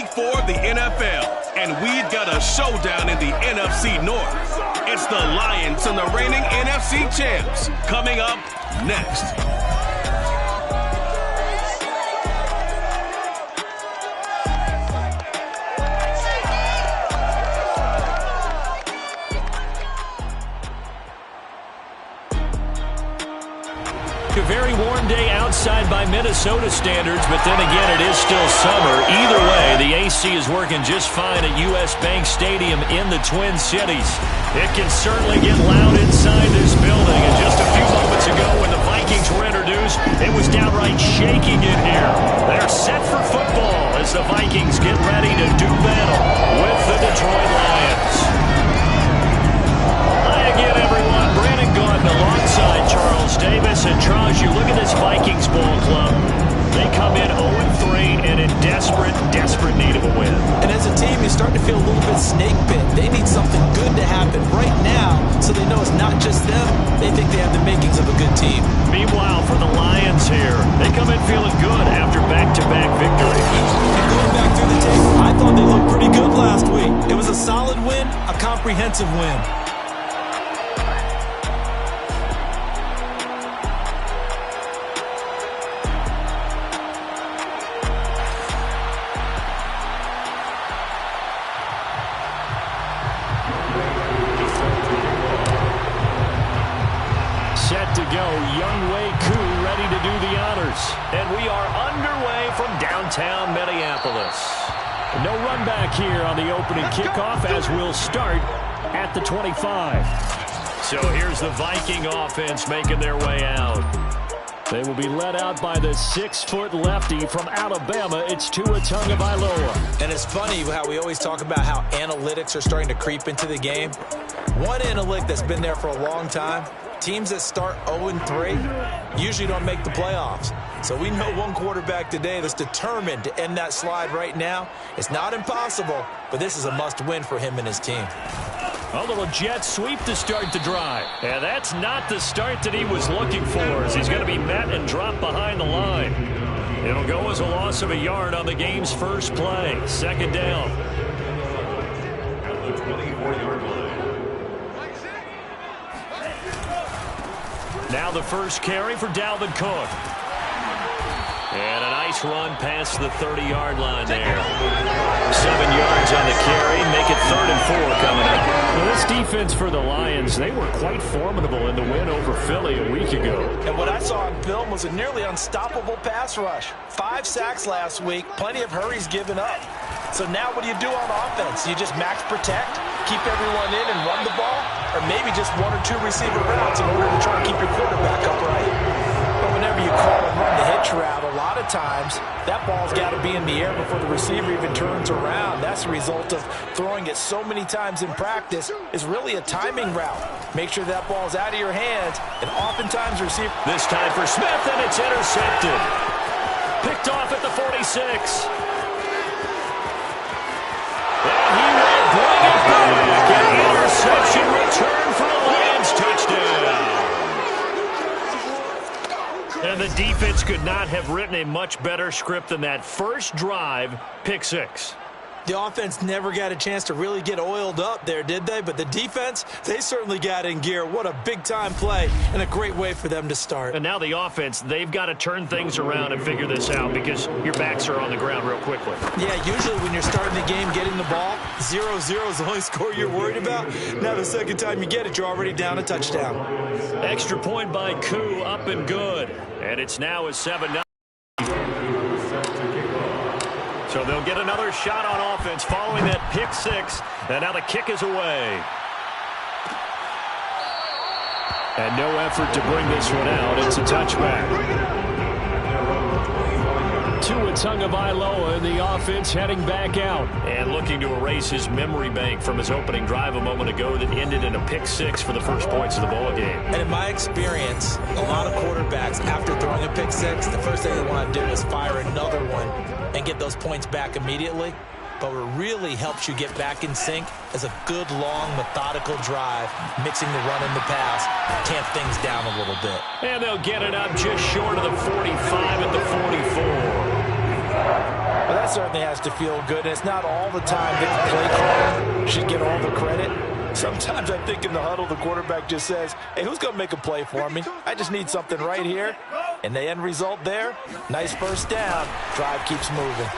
Week 4 of the NFL, and we've got a showdown in the NFC North. It's the Lions and the reigning NFC champs coming up next. A very warm day outside by Minnesota standards, but then again, it is still summer. Either way, the AC is working just fine at US Bank Stadium in the Twin Cities. It can certainly get loud inside this building, and just a few moments ago when the Vikings were introduced, it was downright shaking in here. They're set for football as the Vikings get ready to do battle with the Detroit Lions. Hi again, everyone. Brandon Gordon alongside Charles Davis. And Charles, you look at this Vikings ball club. They come in 0-3 and in desperate need of a win. And as a team, you start to feel a little bit snake bit. They need something good to happen right now so they know it's not just them. They think they have the makings of a good team. Meanwhile, for the Lions here, they come in feeling good after back-to-back victories. And going back through the tape, I thought they looked pretty good last week. It was a solid win, a comprehensive win. Set to go, Younghoe Koo ready to do the honors. And we are underway from downtown Minneapolis. No run back here on the opening kickoff as we'll start at the 25. So here's the Viking offense making their way out. They will be led out by the 6-foot lefty from Alabama. It's Tua Tagovailoa. And it's funny how we always talk about how analytics are starting to creep into the game. One analytic that's been there for a long time, teams that start 0-3 usually don't make the playoffs. So we know one quarterback today that's determined to end that slide right now. It's not impossible, but this is a must-win for him and his team. A little jet sweep to start the drive. And that's not the start that he was looking for, as he's going to be met and dropped behind the line. It'll go as a loss of a yard on the game's first play. Second down. At the 24-yard line. Now the first carry for Dalvin Cook. And a nice run past the 30-yard line there. 7 yards on the carry. Make it 3rd and 4 coming up. Well, this defense for the Lions, they were quite formidable in the win over Philly a week ago. And what I saw on film was a nearly unstoppable pass rush. 5 sacks last week, plenty of hurries given up. So now what do you do on offense? You just max protect, keep everyone in and run the ball, or maybe just 1 or 2 receiver routes in order to try to keep your quarterback upright. But whenever you call and run the hitch route, a lot of times that ball's got to be in the air before the receiver even turns around. That's the result of throwing it so many times in practice. Is really a timing route. Make sure that ball's out of your hands, and oftentimes receiver. This time for Smith, and it's intercepted. Picked off at the 46. And he will bring it back. An interception return for the Lions. Touchdown. And the defense could not have written a much better script than that first drive, pick 6. The offense never got a chance to really get oiled up there, did they? But the defense, they certainly got in gear. What a big-time play and a great way for them to start. And now the offense, they've got to turn things around and figure this out because your backs are on the ground real quickly. Yeah, usually when you're starting the game, getting the ball, 0-0 is the only score you're worried about. Now the second time you get it, you're already down a touchdown. Extra point by Koo, up and good. And it's now a 7-0. So they'll get another shot on offense following that pick 6. And now the kick is away. And no effort to bring this one out. It's a touchback. Tua Tagovailoa in the offense heading back out. And looking to erase his memory bank from his opening drive a moment ago that ended in a pick 6 for the first points of the ball game. And in my experience, a lot of quarterbacks, after throwing a pick 6, the first thing they want to do is fire another one and get those points back immediately. But what really helps you get back in sync is a good, long, methodical drive, mixing the run and the pass, tamp things down a little bit. And they'll get it up just short of the 45 at the 44. Well, that's certainly has to feel good, and it's not all the time that the play caller should get all the credit. Sometimes I think in the huddle, the quarterback just says, hey, who's going to make a play for me? I just need something right here. And the end result there, nice first down. Drive keeps moving.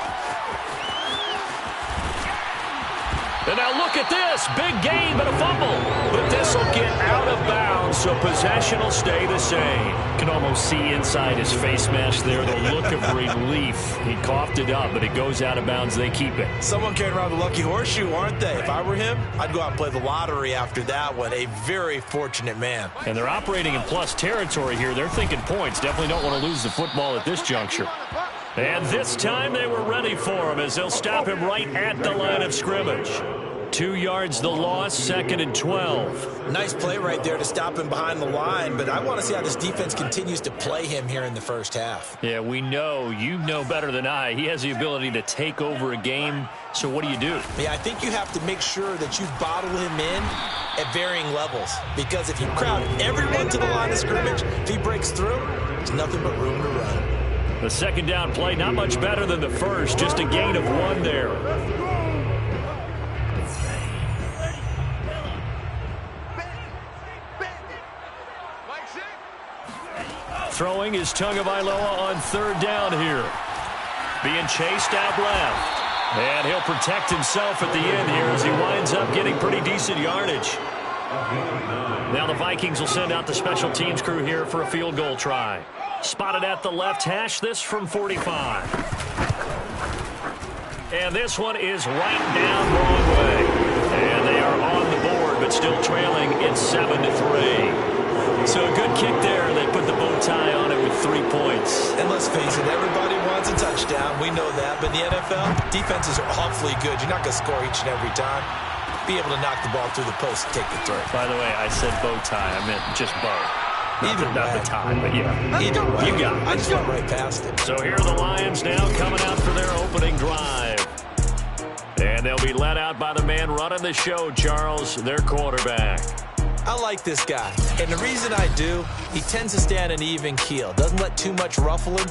And now look at this. Big gain, but a fumble. But this will get out of bounds, so possession will stay the same. Can almost see inside his face mask there the look of relief. He coughed it up, but it goes out of bounds. They keep it. Someone carrying around the lucky horseshoe, aren't they? If I were him, I'd go out and play the lottery after that one. A very fortunate man. And they're operating in plus territory here. They're thinking points. Definitely don't want to lose the football at this juncture. And this time they were ready for him as they'll stop him right at the line of scrimmage. 2 yards the loss, 2nd and 12. Nice play right there to stop him behind the line, but I want to see how this defense continues to play him here in the first half. Yeah, we know. You know better than I. He has the ability to take over a game, so what do you do? Yeah, I think you have to make sure that you bottle him in at varying levels, because if you crowd everyone to the line of scrimmage, if he breaks through, there's nothing but room to run. The second down play, not much better than the first, just a gain of 1 there. Throwing is Tagovailoa on 3rd down here. Being chased out left. And he'll protect himself at the end here as he winds up getting pretty decent yardage. Now the Vikings will send out the special teams crew here for a field goal try. Spotted at the left hash, this from 45. And this one is right down Broadway. And they are on the board, but still trailing. It's 7-3. So a good kick there. They put the bow tie on it with 3 points. And let's face it, everybody wants a touchdown. We know that. But in the NFL, defenses are awfully good. You're not going to score each and every time. Be able to knock the ball through the post and take the throw. By the way, I said bow tie. I meant just bow. Not the tie, but yeah. Either way, you got it. I just went right past it. So here are the Lions now coming out for their opening drive. And they'll be led out by the man running the show, Charles, their quarterback. I like this guy, and the reason I do, he tends to stand an even keel. Doesn't let too much ruffle him.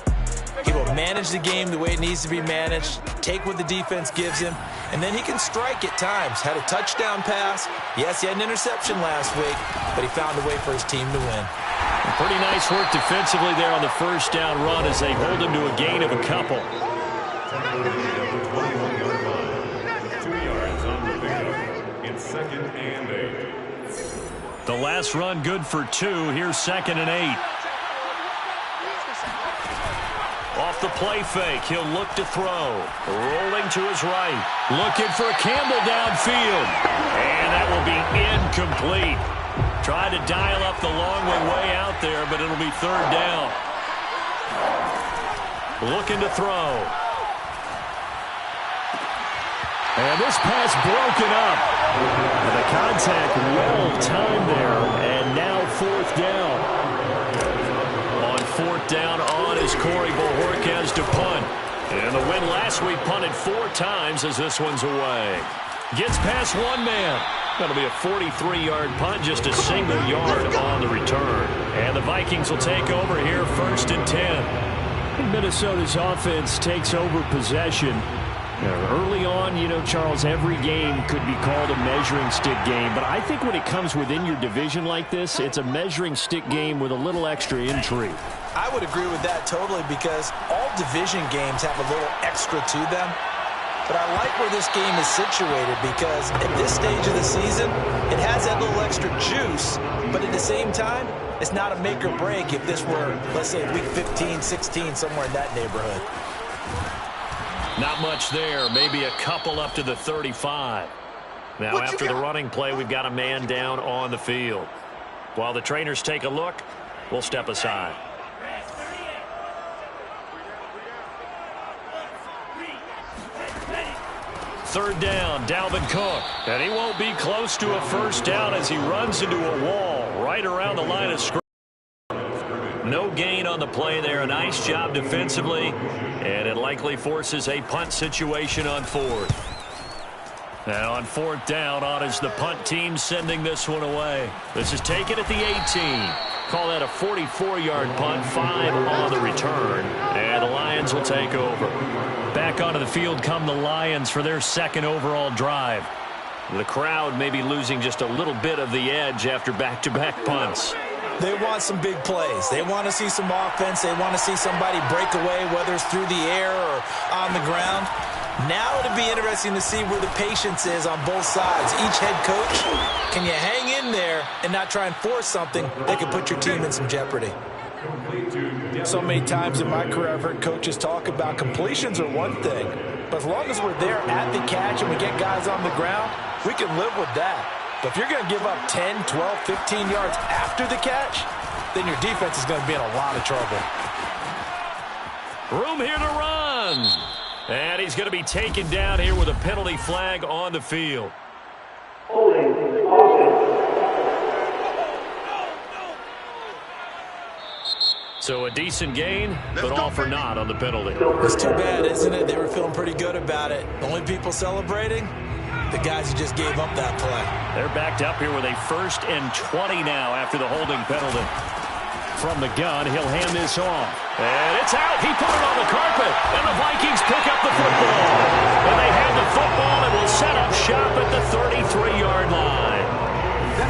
He will manage the game the way it needs to be managed, take what the defense gives him, and then he can strike at times. Had a touchdown pass. Yes, he had an interception last week, but he found a way for his team to win. And pretty nice work defensively there on the first down run as they hold him to a gain of a couple. 2 yards on the pickup. It's 2nd and 8. The last run good for 2. Here's 2nd and 8. Off the play fake, he'll look to throw. Rolling to his right. Looking for Campbell downfield. And that will be incomplete. Tried to dial up the long way out there, but it'll be 3rd down. Looking to throw. And this pass broken up. And the contact well-timed there. And now 4th down. On 4th down on is Corey Bojorquez to punt. And the win last week punted 4 times as this one's away. Gets past 1 man. That'll be a 43-yard punt, just a single yard on the return. And the Vikings will take over here 1st and 10. Minnesota's offense takes over possession. Early on, you know, Charles, every game could be called a measuring stick game. But I think when it comes within your division like this, it's a measuring stick game with a little extra intrigue. I would agree with that totally, because all division games have a little extra to them. But I like where this game is situated, because at this stage of the season, it has that little extra juice. But at the same time, it's not a make or break if this were, let's say, week 15, 16, somewhere in that neighborhood. Not much there. Maybe a couple up to the 35. Now, after the running play, we've got a man down on the field. While the trainers take a look, we'll step aside. Third down, Dalvin Cook. And he won't be close to a first down as he runs into a wall right around the line of scrimmage. No gain on the play there. A nice job defensively. And it likely forces a punt situation on 4th. Now on 4th down, on is the punt team sending this one away. This is taken at the 18. Call that a 44-yard punt, 5 on the return. And the Lions will take over. Back onto the field come the Lions for their second overall drive. The crowd may be losing just a little bit of the edge after back-to-back punts. They want some big plays. They want to see some offense. They want to see somebody break away, whether it's through the air or on the ground. Now it'll be interesting to see where the patience is on both sides. Each head coach, can you hang in there and not try and force something that could put your team in some jeopardy? So many times in my career I've heard coaches talk about completions are one thing, but as long as we're there at the catch and we get guys on the ground, we can live with that. But if you're going to give up 10, 12, 15 yards after the catch, then your defense is going to be in a lot of trouble. Room here to run. And he's going to be taken down here with a penalty flag on the field. So a decent gain, but all for naught on the penalty. It's too bad, isn't it? They were feeling pretty good about it. The only people celebrating, the guys who just gave up that play. They're backed up here with a 1st and 20 now after the holding penalty. From the gun, he'll hand this off. And it's out. He put it on the carpet. And the Vikings pick up the football. And they have the football and will set up shop at the 33-yard line.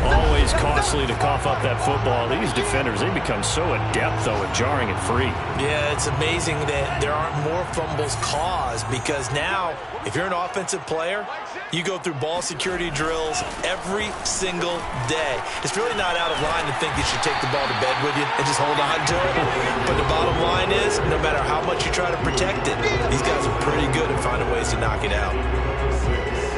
Always costly to cough up that football. These defenders, they become so adept, though, at jarring it free. Yeah, it's amazing that there aren't more fumbles caused because now, if you're an offensive player, you go through ball security drills every single day. It's really not out of line to think you should take the ball to bed with you and just hold on to it. But the bottom line is, no matter how much you try to protect it, these guys are pretty good at finding ways to knock it out.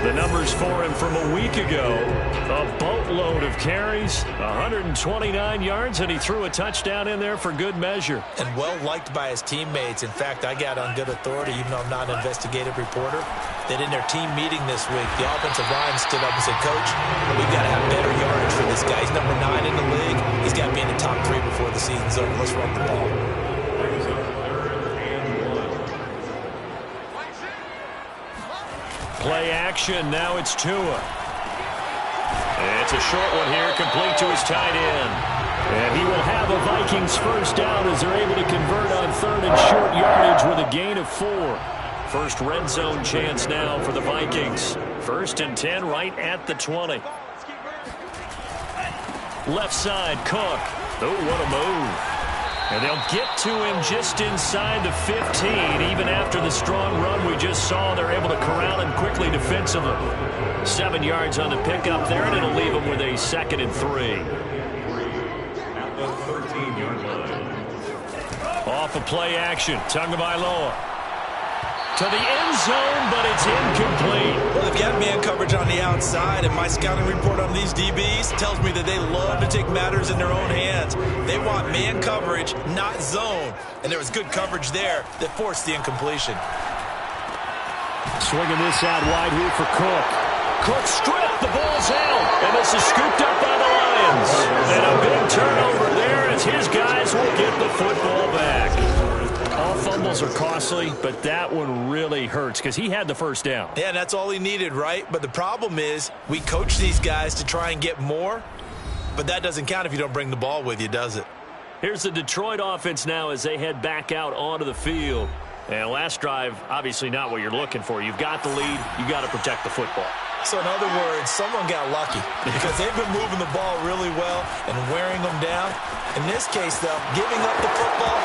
The numbers for him from a week ago, a boatload of carries, 129 yards, and he threw a touchdown in there for good measure. And well-liked by his teammates. In fact, I got on good authority, even though I'm not an investigative reporter, that in their team meeting this week, the offensive line stood up and said, Coach, we've got to have better yardage for this guy. He's number 9 in the league. He's got to be in the top 3 before the season's over. Let's run the ball. Play action, now it's Tua. It's a short one here, complete to his tight end. And he will have a Vikings first down as they're able to convert on 3rd and short yardage with a gain of 4. First red zone chance now for the Vikings. 1st and 10 right at the 20. Left side, Cook. Oh, what a move. And they'll get to him just inside the 15. Even after the strong run we just saw, they're able to corral him quickly defensively. 7 yards on the pickup there, and it'll leave him with a 2nd and 3. Off of play action, Tagovailoa. To the end zone, but it's incomplete. Well, they've got man coverage on the outside, and my scouting report on these DBs tells me that they love to take matters in their own hands. They want man coverage, not zone. And there was good coverage there that forced the incompletion. Swinging this out wide here for Cook. Cook stripped, the ball's out, and this is scooped up by the Lions. And a big turnover there as his guys will get the football back. All fumbles are costly, but that one really hurts because he had the first down. Yeah, and that's all he needed, right? But the problem is we coach these guys to try and get more, but that doesn't count if you don't bring the ball with you, does it? Here's the Detroit offense now as they head back out onto the field. And last drive, obviously not what you're looking for. You've got the lead. You've got to protect the football. So in other words, someone got lucky because they've been moving the ball really well and wearing them down. In this case, though, giving up the football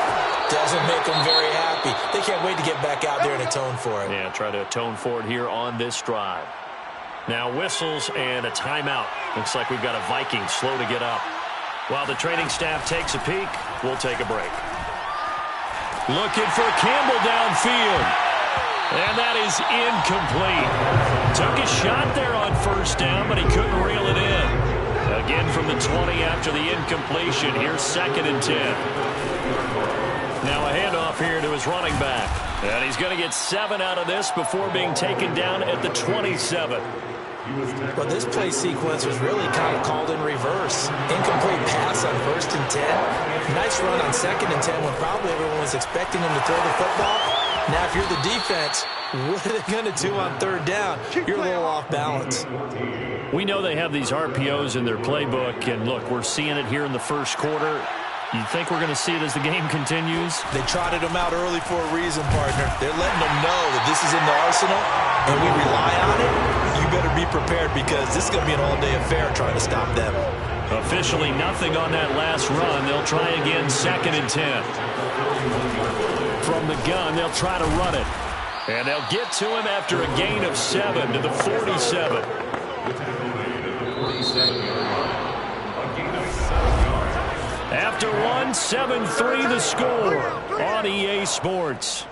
doesn't make them very happy. They can't wait to get back out there and atone for it. Yeah, try to atone for it here on this drive. Now whistles and a timeout. Looks like we've got a Viking slow to get up. While the training staff takes a peek, we'll take a break. Looking for Campbell downfield. And that is incomplete. Took a shot there on first down, but he couldn't reel it in. Again from the 20 after the incompletion. Here's 2nd and 10. Now a handoff here to his running back. And he's going to get 7 out of this before being taken down at the 27. Well, this play sequence was really kind of called in reverse. Incomplete pass on 1st and 10. Nice run on 2nd and 10 when probably everyone was expecting him to throw the football. Now, if you're the defense, what are they going to do on 3rd down? You're a little off balance. We know they have these RPOs in their playbook, and look, we're seeing it here in the first quarter. You think we're going to see it as the game continues? They trotted him out early for a reason, partner. They're letting them know that this is in the arsenal, and we rely on it. You better be prepared because this is going to be an all-day affair trying to stop them. Officially nothing on that last run. They'll try again, 2nd and 10. From the gun, they'll try to run it. And they'll get to him after a gain of 7 to the 47. After 7-3 the score on EA Sports.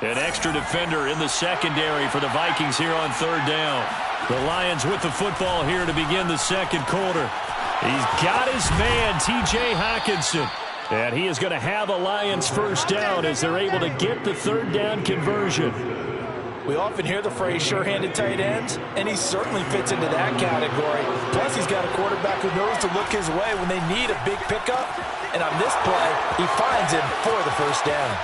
An extra defender in the secondary for the Vikings here on 3rd down. The Lions with the football here to begin the 2nd quarter. He's got his man, T.J. Hockenson. And he is going to have a Lions 1st down as they're able to get the 3rd down conversion. We often hear the phrase sure-handed tight ends, and he certainly fits into that category. Plus, he's got a quarterback who knows to look his way when they need a big pickup. And on this play, he finds him for the 1st down.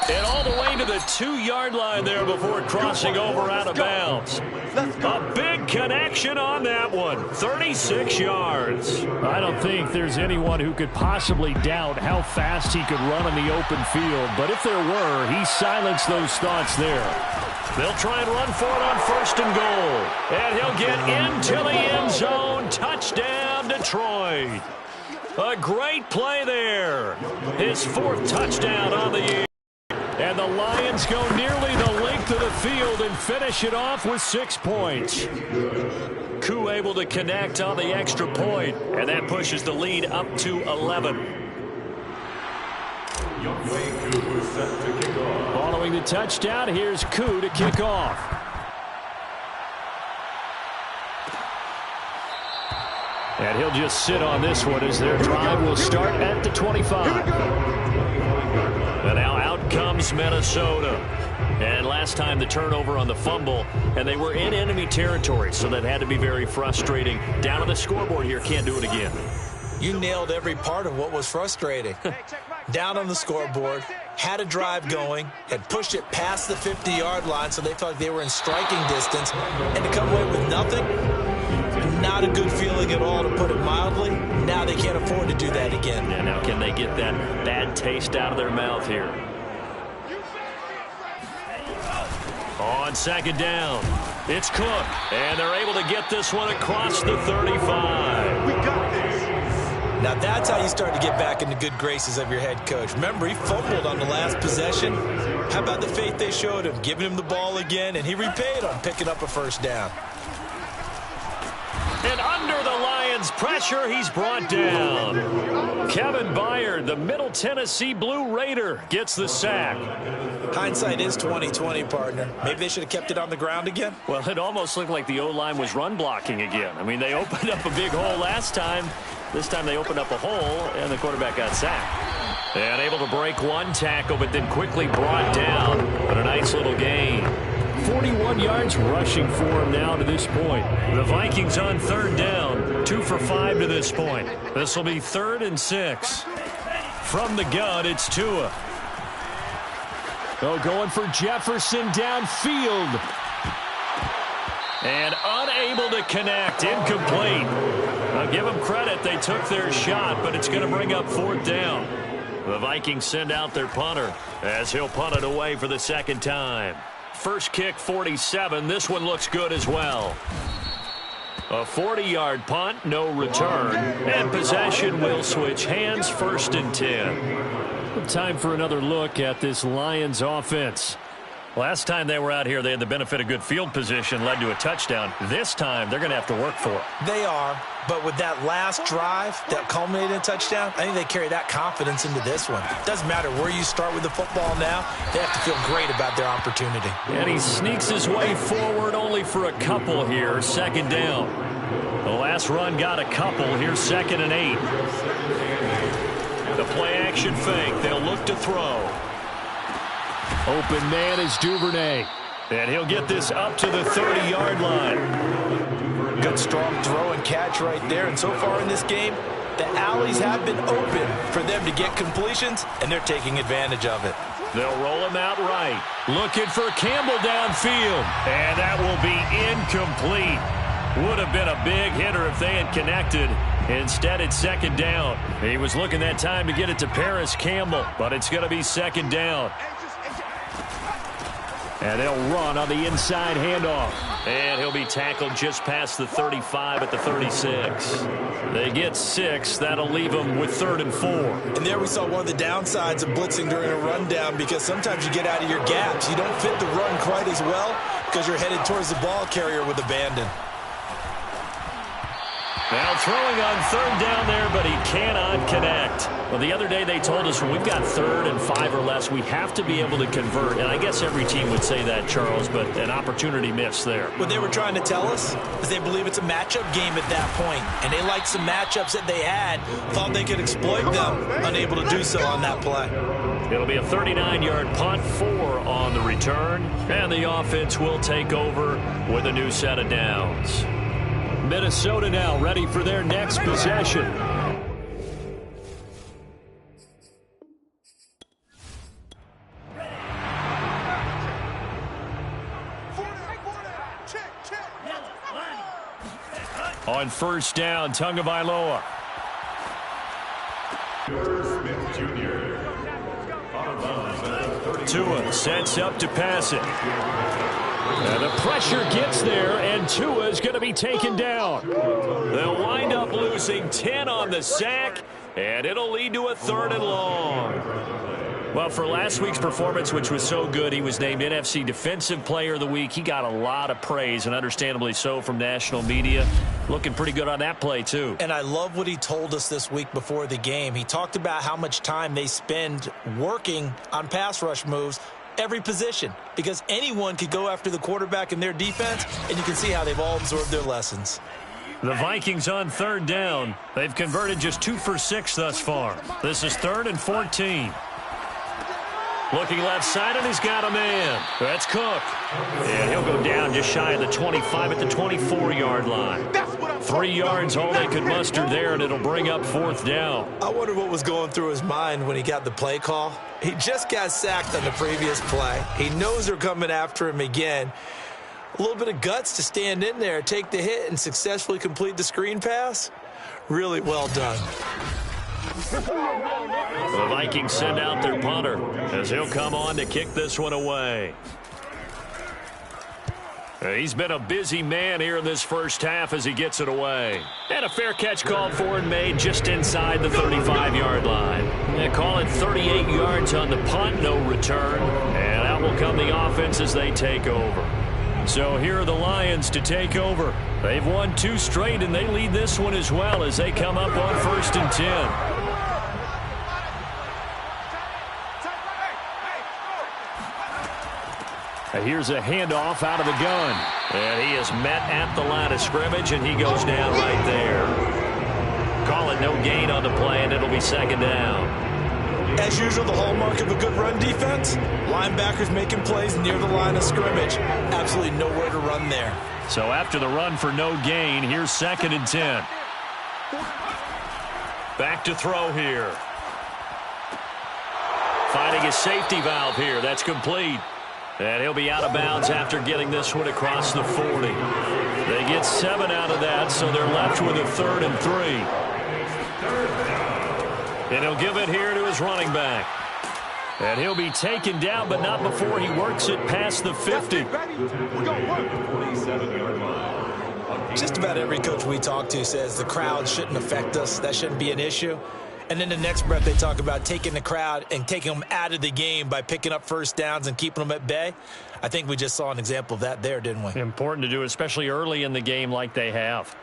And all the way to the 2-yard line there before crossing over out of bounds. A big connection on that one. 36 yards. I don't think there's anyone who could possibly doubt how fast he could run in the open field. But if there were, he silenced those thoughts there. They'll try and run for it on 1st and goal. And he'll get into the end zone. Touchdown, Detroit. A great play there. His 4th touchdown on the year. And the Lions go nearly the length of the field and finish it off with 6 points. Koo able to connect on the extra point, and that pushes the lead up to 11. Following the touchdown, here's Koo to kick off. And he'll just sit on this one as their drive will start at the 25. And now out comes Minnesota. And last time the turnover on the fumble, and they were in enemy territory, so that had to be very frustrating. Down on the scoreboard here, can't do it again. You nailed every part of what was frustrating. Down on the scoreboard, had a drive going, had pushed it past the 50-yard line, so they felt like they were in striking distance, and to come away with nothing, not a good feeling at all, to put it mildly. Now they can't afford to do that again. And now can they get that bad taste out of their mouth here? On 2nd down, it's Cook, and they're able to get this one across the 35. We got this. Now that's how you start to get back in the good graces of your head coach. Remember, he fumbled on the last possession. How about the faith they showed him, giving him the ball again, and he repaid on picking up a 1st down. And under the Lions' pressure, he's brought down. Kevin Byard, the Middle Tennessee Blue Raider, gets the sack. Hindsight is 20/20, partner. Maybe they should have kept it on the ground again. Well, it almost looked like the O-line was run blocking again. I mean, they opened up a big hole last time. This time they opened up a hole, and the quarterback got sacked. And able to break one tackle, but then quickly brought down. But a nice little gain. 41 yards rushing for him now to this point. The Vikings on 3rd down, 2 for 5 to this point. This will be 3rd and 6. From the gun, it's Tua. Going for Jefferson downfield. And unable to connect, incomplete. I'll give them credit, they took their shot, but it's going to bring up 4th down. The Vikings send out their punter as he'll punt it away for the 2nd time. First kick, 47. This one looks good as well. A 40-yard punt, no return. And possession will switch hands, 1st and 10. Time for another look at this Lions offense. Last time they were out here, they had the benefit of good field position, led to a touchdown. This time, they're going to have to work for it. They are, but with that last drive that culminated in a touchdown, I think they carry that confidence into this one. Doesn't matter where you start with the football now, they have to feel great about their opportunity. And he sneaks his way forward only for a couple here, 2nd down. The last run got a couple, here's 2nd and 8. The play-action fake, they'll look to throw. Open man is Duvernay. And he'll get this up to the 30-yard line. Good strong throw and catch right there. And so far in this game, the alleys have been open for them to get completions, and they're taking advantage of it. They'll roll him out right. Looking for Campbell downfield. And that will be incomplete. Would have been a big hitter if they had connected. Instead, it's second down. He was looking that time to get it to Paris Campbell, but it's going to be second down. And they'll run on the inside handoff. And he'll be tackled just past the 35 at the 36. They get 6. That'll leave them with 3rd and 4. And there we saw one of the downsides of blitzing during a rundown, because sometimes you get out of your gaps. You don't fit the run quite as well because you're headed towards the ball carrier with abandon. Now throwing on 3rd down there, but he cannot connect. Well, the other day they told us when we've got 3rd and 5 or less, we have to be able to convert. And I guess every team would say that, Charles, but an opportunity missed there. What they were trying to tell us is they believe it's a matchup game at that point, and they liked some matchups that they had, thought they could exploit them, unable to do so on that play. It'll be a 39-yard punt, 4 on the return, and the offense will take over with a new set of downs. Minnesota now ready for their next possession. On first down, Tagovailoa. Tua sets up to pass it. And the pressure gets there, and Tua is going to be taken down. They'll wind up losing 10 on the sack, and it'll lead to a 3rd and long. Well, for last week's performance, which was so good, he was named NFC Defensive Player of the Week. He got a lot of praise, and understandably so, from national media. Looking pretty good on that play, too. And I love what he told us this week before the game. He talked about how much time they spend working on pass rush moves, every position, because anyone could go after the quarterback in their defense, and you can see how they've all absorbed their lessons. The Vikings on 3rd down. They've converted just 2 for 6 thus far. This is 3rd and 14. Looking left side, and he's got a man. That's Cook. And he'll go down just shy of the 25 at the 24-yard line. 3 yards, all they could muster there, and it'll bring up 4th down. I wonder what was going through his mind when he got the play call. He just got sacked on the previous play. He knows they're coming after him again. A little bit of guts to stand in there, take the hit, and successfully complete the screen pass. Really well done. The Vikings send out their punter as he'll come on to kick this one away. He's been a busy man here in this first half as he gets it away. And a fair catch called for and made just inside the 35-yard line. They call it 38 yards on the punt, no return. And out will come the offense as they take over. So here are the Lions to take over. They've won 2 straight, and they lead this one as well as they come up on 1st and 10. Here's a handoff out of the gun. And he is met at the line of scrimmage, and he goes down right there. Call it no gain on the play, and it'll be 2nd down. As usual, the hallmark of a good run defense, linebackers making plays near the line of scrimmage. Absolutely nowhere to run there. So after the run for no gain, here's 2nd and 10. Back to throw here. Finding his safety valve here. That's complete. And he'll be out of bounds after getting this one across the 40. They get 7 out of that, so they're left with a 3rd and 3. And he'll give it here to his running back. And he'll be taken down, but not before he works it past the 50. Just about every coach we talk to says the crowd shouldn't affect us. That shouldn't be an issue. And then the next breath they talk about taking the crowd and taking them out of the game by picking up first downs and keeping them at bay. I think we just saw an example of that there, didn't we? Important to do, especially early in the game like they have.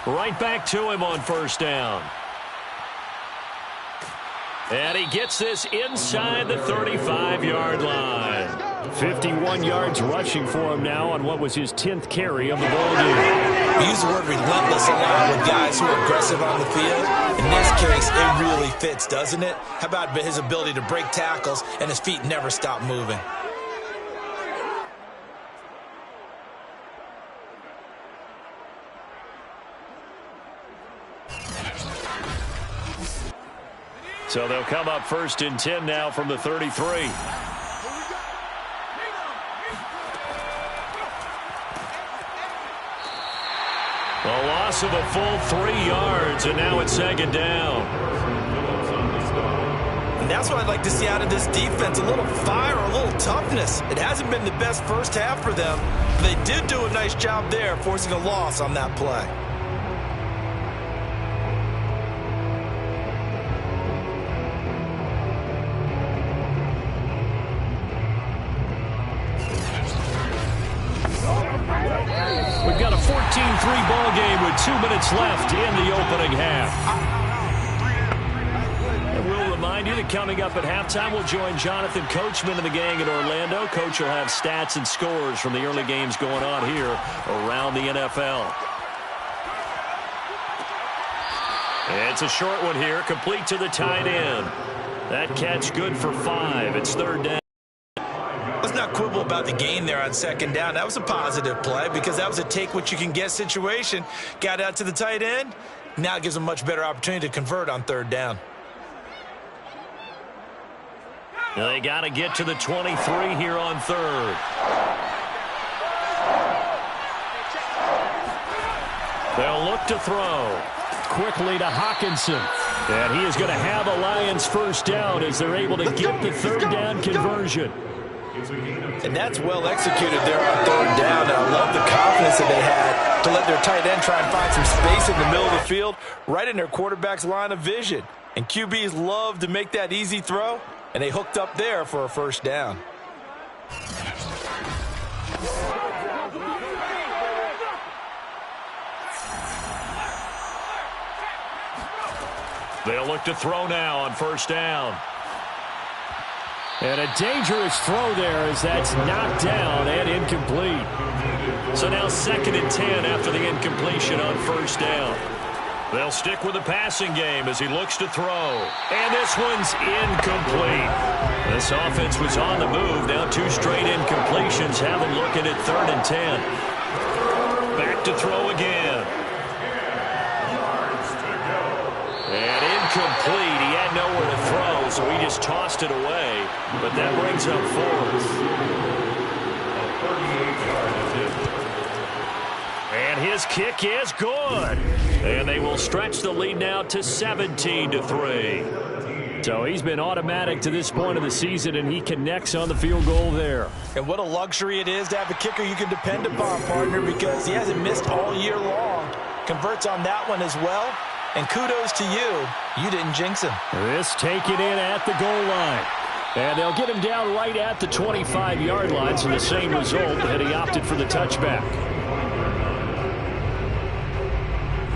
Right back to him on 1st down. And he gets this inside the 35-yard line. 51 yards rushing for him now on what was his 10th carry of the ball game. We use the word relentless a lot with guys who are aggressive on the field. In this case, it really fits, doesn't it? How about his ability to break tackles and his feet never stop moving? So they'll come up 1st and 10 now from the 33. A loss of a full 3 yards, and now it's 2nd down. And that's what I'd like to see out of this defense, a little fire, a little toughness. It hasn't been the best first half for them. But they did do a nice job there, forcing a loss on that play. We've got a 14-3 ball game with 2 minutes left in the opening half. And we'll remind you that coming up at halftime, we'll join Jonathan Coachman and the gang in Orlando. Coach will have stats and scores from the early games going on here around the NFL. It's a short one here, complete to the tight end. That catch good for 5. It's 3rd down. Let's not quibble about the gain there on 2nd down. That was a positive play because that was a take-what-you-can-get situation. Got out to the tight end. Now it gives them a much better opportunity to convert on 3rd down. They got to get to the 23 here on 3rd. They'll look to throw. Quickly to Hawkinson. And he is going to have a Lions 1st down as they're able to get the 3rd down conversion. And that's well executed there on 3rd down. And I love the confidence that they had to let their tight end try and find some space in the middle of the field, right in their quarterback's line of vision. And QBs love to make that easy throw, and they hooked up there for a 1st down. They'll look to throw now on 1st down. And a dangerous throw there as that's knocked down and incomplete. So now 2nd and 10 after the incompletion on 1st down. They'll stick with the passing game as he looks to throw. And this one's incomplete. This offense was on the move. Now 2 straight incompletions have them looking at 3rd and 10. Back to throw again. And incomplete. He had nowhere to throw, so he just tossed it away. But that brings up 4th. And his kick is good. And they will stretch the lead now to 17-3. So he's been automatic to this point of the season, and he connects on the field goal there. And what a luxury it is to have a kicker you can depend upon, partner, because he hasn't missed all year long. Converts on that one as well. And kudos to you. You didn't jinx him. This taken in at the goal line. And they'll get him down right at the 25-yard line, so the same result, and he opted for the touchback.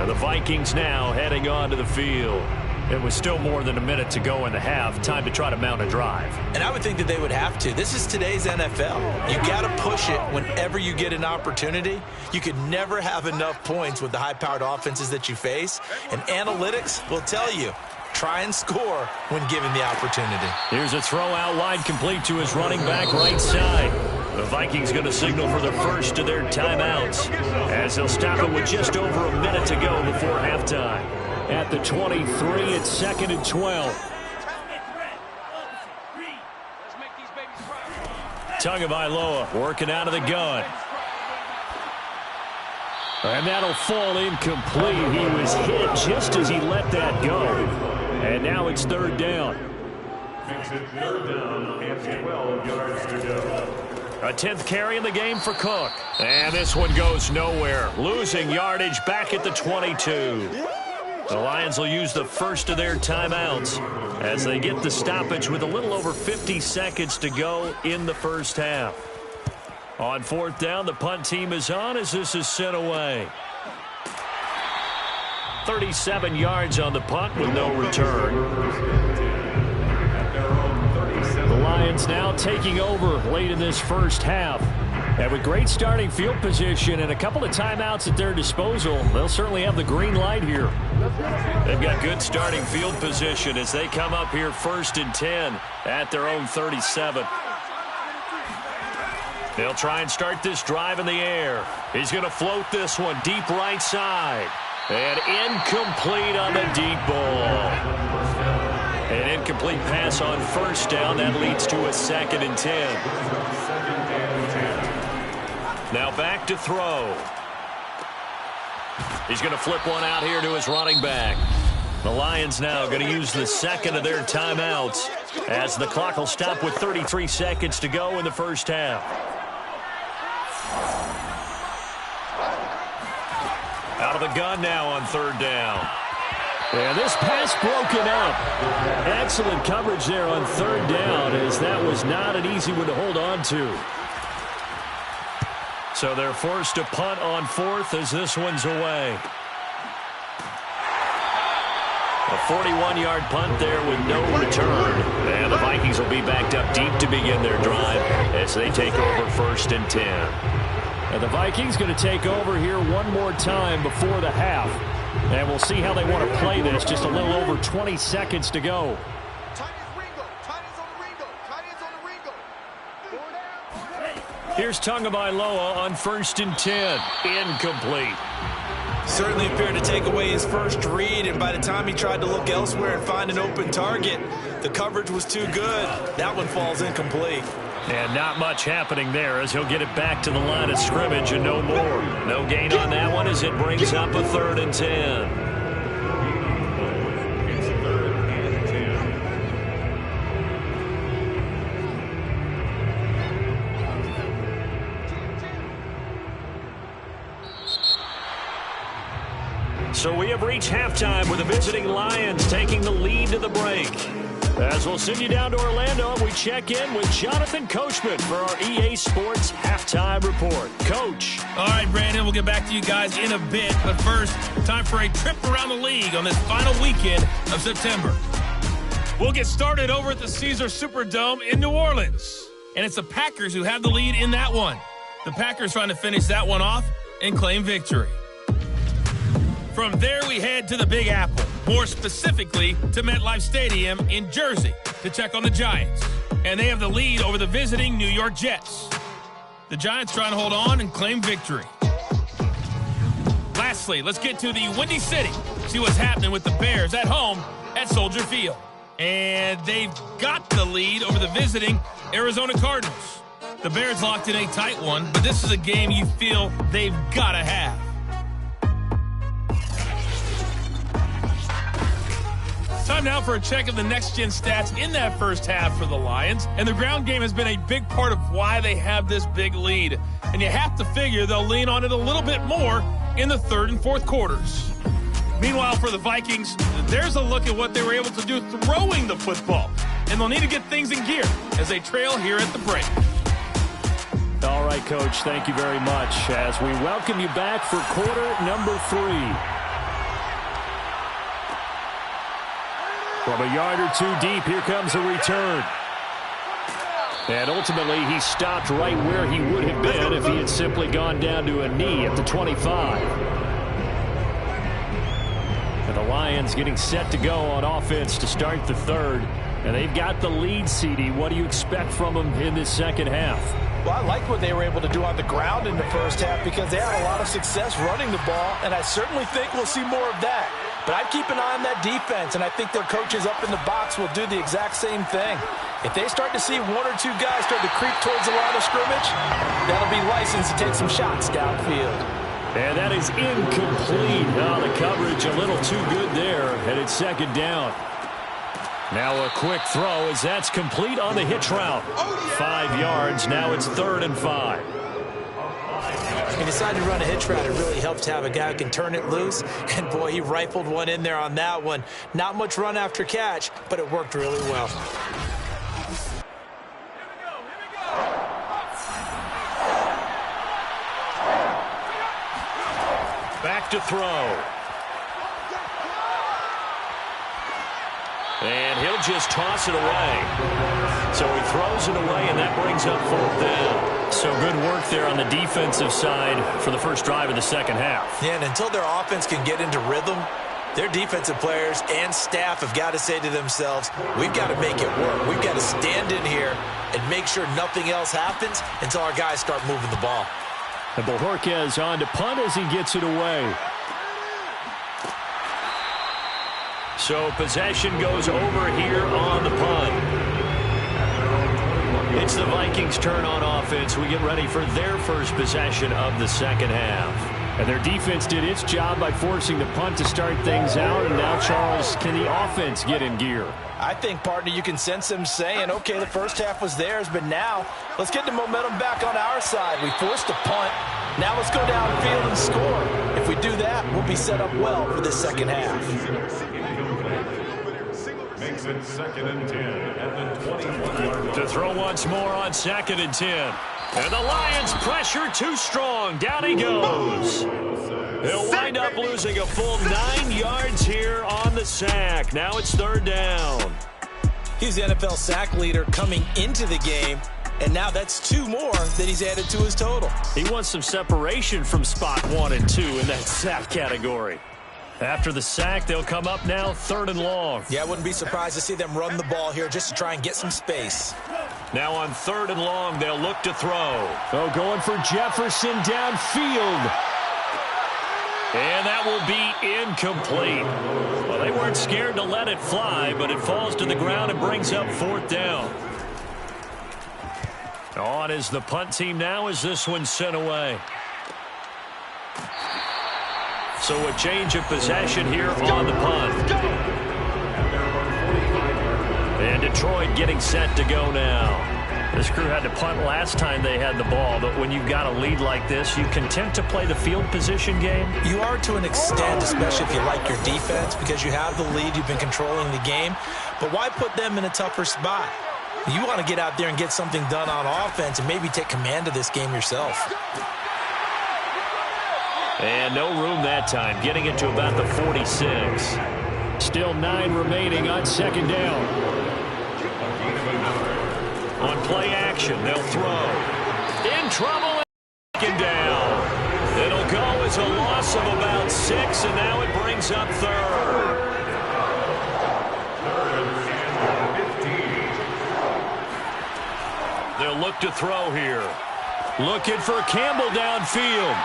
And the Vikings now heading onto the field. It was still more than a minute to go in the half. Time to try to mount a drive. And I would think that they would have to. This is today's NFL. You got to push it whenever you get an opportunity. You could never have enough points with the high-powered offenses that you face. And analytics will tell you, try and score when given the opportunity. Here's a throw out wide, complete to his running back right side. The Vikings going to signal for the first of their timeouts as they'll stop it with just over a minute to go before halftime. At the 23, it's 2nd and 12. Tagovailoa working out of the gun. And that'll fall incomplete. He was hit just as he let that go. And now it's 3rd down. A 10th carry in the game for Cook. And this one goes nowhere. Losing yardage back at the 22. The Lions will use the first of their timeouts as they get the stoppage with a little over 50 seconds to go in the first half. On 4th down, the punt team is on as this is sent away. 37 yards on the punt with no return. The Lions now taking over late in this first half. And with great starting field position and a couple of timeouts at their disposal, they'll certainly have the green light here. They've got good starting field position as they come up here 1st and 10 at their own 37. They'll try and start this drive in the air. He's going to float this one deep right side. And incomplete on the deep ball. An incomplete pass on first down. That leads to a 2nd and 10. Now back to throw. He's going to flip one out here to his running back. The Lions now going to use the 2nd of their timeouts as the clock will stop with 33 seconds to go in the first half. Out of the gun now on 3rd down. Yeah, this pass broken up. Excellent coverage there on 3rd down, as that was not an easy one to hold on to. So they're forced to punt on 4th as this one's away. A 41-yard punt there with no return. And the Vikings will be backed up deep to begin their drive as they take over 1st and 10. And the Vikings going to take over here one more time before the half. And we'll see how they want to play this. Just a little over 20 seconds to go. Here's Tagovailoa on 1st and 10. Incomplete. Certainly appeared to take away his first read, and by the time he tried to look elsewhere and find an open target, the coverage was too good. That one falls incomplete. And not much happening there as he'll get it back to the line of scrimmage and no more. No gain on that one as it brings up a 3rd and 10. So we have reached halftime with the visiting Lions taking the lead to the break. As we'll send you down to Orlando, we check in with Jonathan Coachman for our EA Sports Halftime Report. Coach. All right, Brandon, we'll get back to you guys in a bit. But first, time for a trip around the league on this final weekend of September. We'll get started over at the Caesars Superdome in New Orleans. And it's the Packers who have the lead in that one. The Packers trying to finish that one off and claim victory. From there, we head to the Big Apple, more specifically to MetLife Stadium in Jersey to check on the Giants. And they have the lead over the visiting New York Jets. The Giants trying to hold on and claim victory. Lastly, let's get to the Windy City, see what's happening with the Bears at home at Soldier Field. And they've got the lead over the visiting Arizona Cardinals. The Bears locked in a tight one, but this is a game you feel they've got to have. Time now for a check of the next-gen stats in that first half for the Lions. And the ground game has been a big part of why they have this big lead. And you have to figure they'll lean on it a little bit more in the 3rd and 4th quarters. Meanwhile, for the Vikings, there's a look at what they were able to do throwing the football. And they'll need to get things in gear as they trail here at the break. All right, Coach, thank you very much as we welcome you back for quarter number 3. From a yard or two deep, here comes a return. And ultimately, he stopped right where he would have been if he had simply gone down to a knee at the 25. And the Lions getting set to go on offense to start the 3rd. And they've got the lead, CD. What do you expect from them in this second half? Well, I liked what they were able to do on the ground in the first half because they had a lot of success running the ball, and I certainly think we'll see more of that. But I'd keep an eye on that defense, and I think their coaches up in the box will do the exact same thing. If they start to see 1 or 2 guys start to creep towards the line of scrimmage, that'll be licensed to take some shots downfield. And that is incomplete. Oh, the coverage a little too good there, and it's 2nd down. Now a quick throw as that's complete on the hitch route. 5 yards, now it's 3rd and 5. He decided to run a hitch route. It really helps to have a guy who can turn it loose. And, boy, he rifled one in there on that one. Not much run after catch, but it worked really well. Back to throw. And he'll just toss it away. So he throws it away, and that brings up 4th down. So good work there on the defensive side for the first drive of the second half. Yeah, and until their offense can get into rhythm, their defensive players and staff have got to say to themselves, we've got to make it work. We've got to stand in here and make sure nothing else happens until our guys start moving the ball. And Bojorquez on to punt as he gets it away. So possession goes over here on the punt. It's the Vikings' turn on offense. We get ready for their first possession of the second half. And their defense did its job by forcing the punt to start things out. And now, Charles, can the offense get in gear? I think, partner, you can sense them saying, okay, the first half was theirs, but now let's get the momentum back on our side. We forced a punt. Now let's go downfield and score. If we do that, we'll be set up well for this second half. Makes it 2nd and 10 at the 21-yard line. To throw once more on 2nd and 10. And the Lions pressure too strong. Down he goes. He'll wind up losing a full 9 yards here on the sack. Now it's 3rd down. He's the NFL sack leader coming into the game, and now that's 2 more that he's added to his total. He wants some separation from spot 1 and 2 in that sack category. After the sack, they'll come up now 3rd and long. Yeah, I wouldn't be surprised to see them run the ball here just to try and get some space. Now on 3rd and long, they'll look to throw. Oh, going for Jefferson downfield. And that will be incomplete. Well, they weren't scared to let it fly, but it falls to the ground and brings up 4th down. On is the punt team now as this one's sent away. So a change of possession here on the punt. And Detroit getting set to go now. This crew had to punt last time they had the ball, but when you've got a lead like this, you content to play the field position game? You are to an extent, especially if you like your defense, because you have the lead, you've been controlling the game. But why put them in a tougher spot? You want to get out there and get something done on offense and maybe take command of this game yourself. And no room that time, getting it to about the 46. Still 9 remaining on 2nd down. On play action, they'll throw. In trouble and down. It'll go as a loss of about 6, and now it brings up 3rd. They'll look to throw here. Looking for Campbell downfield.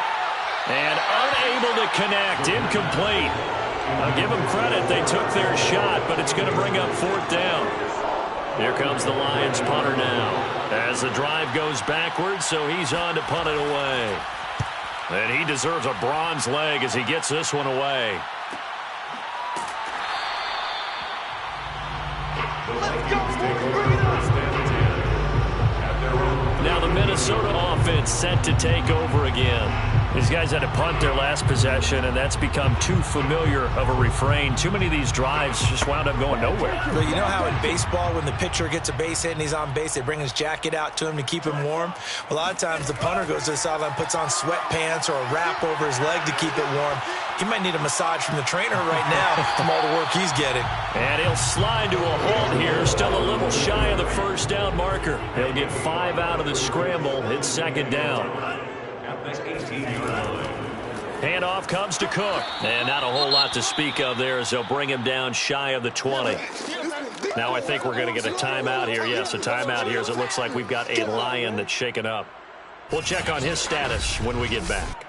And unable to connect. Incomplete. I'll give them credit. They took their shot, but it's going to bring up 4th down. Here comes the Lions punter now. As the drive goes backwards, so he's on to punt it away. And he deserves a bronze leg as he gets this one away. Now the Minnesota offense set to take over again. These guys had to punt their last possession, and that's become too familiar of a refrain. Too many of these drives just wound up going nowhere. Well, you know how in baseball, when the pitcher gets a base hit and he's on base, they bring his jacket out to him to keep him warm? A lot of times the punter goes to the sideline, puts on sweatpants or a wrap over his leg to keep it warm. He might need a massage from the trainer right now from all the work he's getting. And he'll slide to a halt here, still a little shy of the 1st down marker. He'll get 5 out of the scramble. It's 2nd down. Handoff comes to Cook. And not a whole lot to speak of there as they'll bring him down shy of the 20. Now I think we're going to get a timeout here. Yes, a timeout here as it looks like we've got a Lion that's shaken up. We'll check on his status when we get back.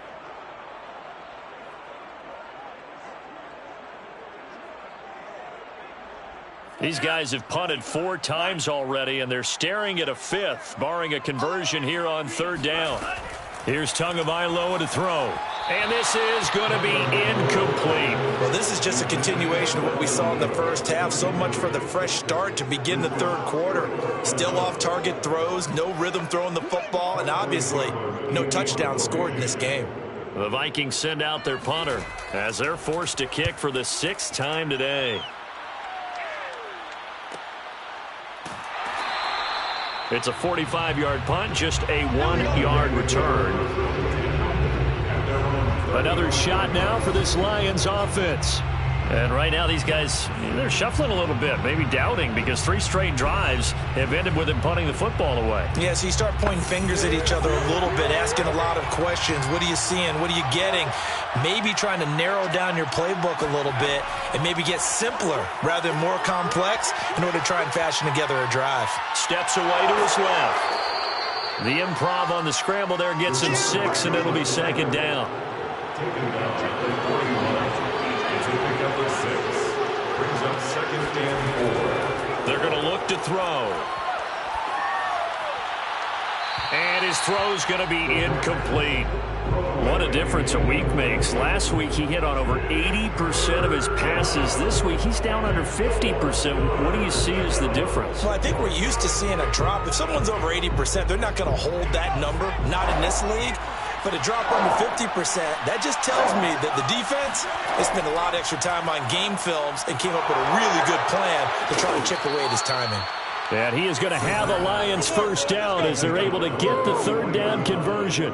These guys have punted 4 times already, and they're staring at a 5th, barring a conversion here on 3rd down. Here's Tagovailoa to throw. And this is going to be incomplete. Well, this is just a continuation of what we saw in the first half. So much for the fresh start to begin the 3rd quarter. Still off-target throws, no rhythm throwing the football, and obviously no touchdown scored in this game. The Vikings send out their punter as they're forced to kick for the 6th time today. It's a 45-yard punt, just a 1-yard return. Another shot now for this Lions offense. And right now these guys, they're shuffling a little bit, maybe doubting, because 3 straight drives have ended with them punting the football away. Yeah, so you start pointing fingers at each other a little bit, asking a lot of questions. What are you seeing? What are you getting? Maybe trying to narrow down your playbook a little bit and maybe get simpler rather than more complex in order to try and fashion together a drive. Steps away to his left. The improv on the scramble there gets him 6, and it'll be 2nd down. throw. And his throw's going to be incomplete. What a difference a week makes. Last week he hit on over 80% of his passes. This week he's down under 50%. What do you see as the difference? Well, I think we're used to seeing a drop. If someone's over 80%, they're not going to hold that number, not in this league. But a drop under 50%, that just tells me that the defense, they spent a lot of extra time on game films and came up with a really good plan to try to chip away at his timing. And he is going to have the Lions first down as they're able to get the third down conversion.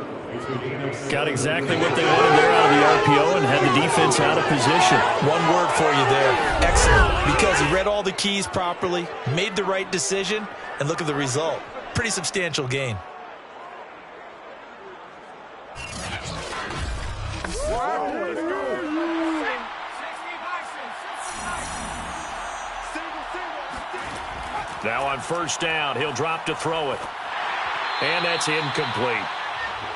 Got exactly what they wanted there out of the RPO and had the defense out of position. One word for you there, excellent, because he read all the keys properly, made the right decision, and look at the result. Pretty substantial gain. Now on first down, he'll drop to throw it. And that's incomplete.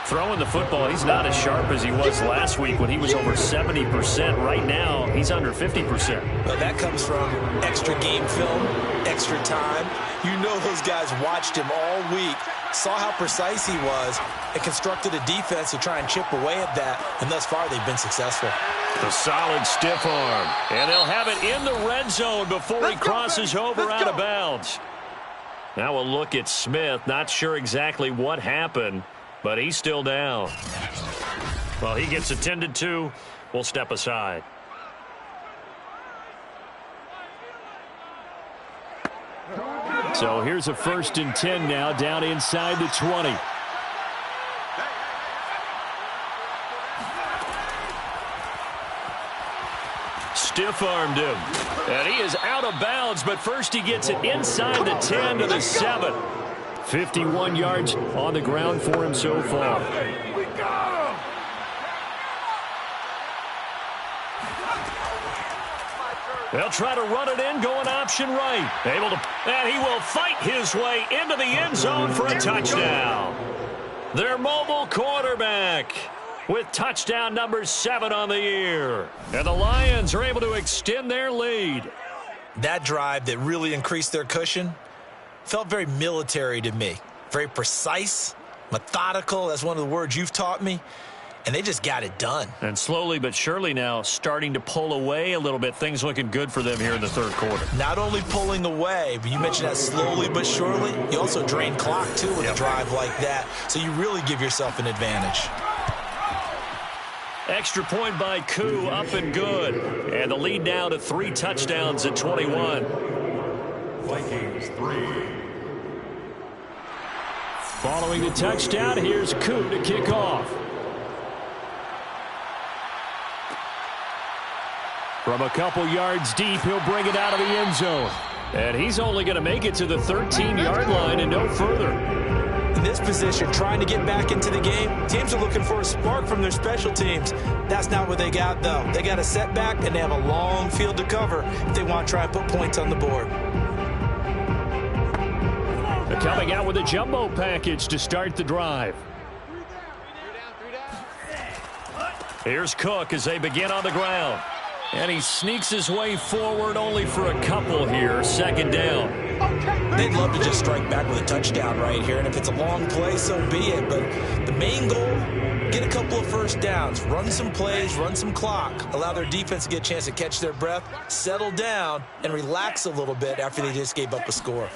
Throwing the football, he's not as sharp as he was last week when he was over 70%. Right now, he's under 50%. Well, that comes from extra game film, extra time. You know those guys watched him all week, saw how precise he was, and constructed a defense to try and chip away at that. And thus far, they've been successful. The solid stiff arm. And they'll have it in the red zone before he crosses over out of bounds. Now we'll look at Smith. Not sure exactly what happened, but he's still down. Well, he gets attended to. We'll step aside. So here's a 1st and 10 now, down inside the 20. Stiff-armed him. And he is out of bounds, but first he gets it inside the 10 to the 7. 51 yards on the ground for him so far. They'll try to run it in, going option right. Able to, and he will fight his way into the end zone for a touchdown. Their mobile quarterback with touchdown number 7 on the year. And the Lions are able to extend their lead. That drive that really increased their cushion felt very military to me. Very precise, methodical. That's one of the words you've taught me. And they just got it done. And slowly but surely now starting to pull away a little bit. Things looking good for them here in the third quarter. Not only pulling away, but you mentioned that slowly but surely. You also drain clock, too, with a drive like that. So you really give yourself an advantage. Extra point by Koo, up and good. And the lead now to 3 touchdowns at 21. Vikings 3. Following the touchdown, here's Koo to kick off. From a couple yards deep, he'll bring it out of the end zone. And he's only going to make it to the 13-yard line and no further. In this position, trying to get back into the game, teams are looking for a spark from their special teams. That's not what they got, though. They got a setback, and they have a long field to cover if they want to try and put points on the board. They're coming out with a jumbo package to start the drive. Here's Cook as they begin on the ground. And he sneaks his way forward only for a couple here. 2nd down. They'd love to just strike back with a touchdown right here. And if it's a long play, so be it. But the main goal, get a couple of first downs. Run some plays, run some clock. Allow their defense to get a chance to catch their breath, settle down, and relax a little bit after they just gave up a score.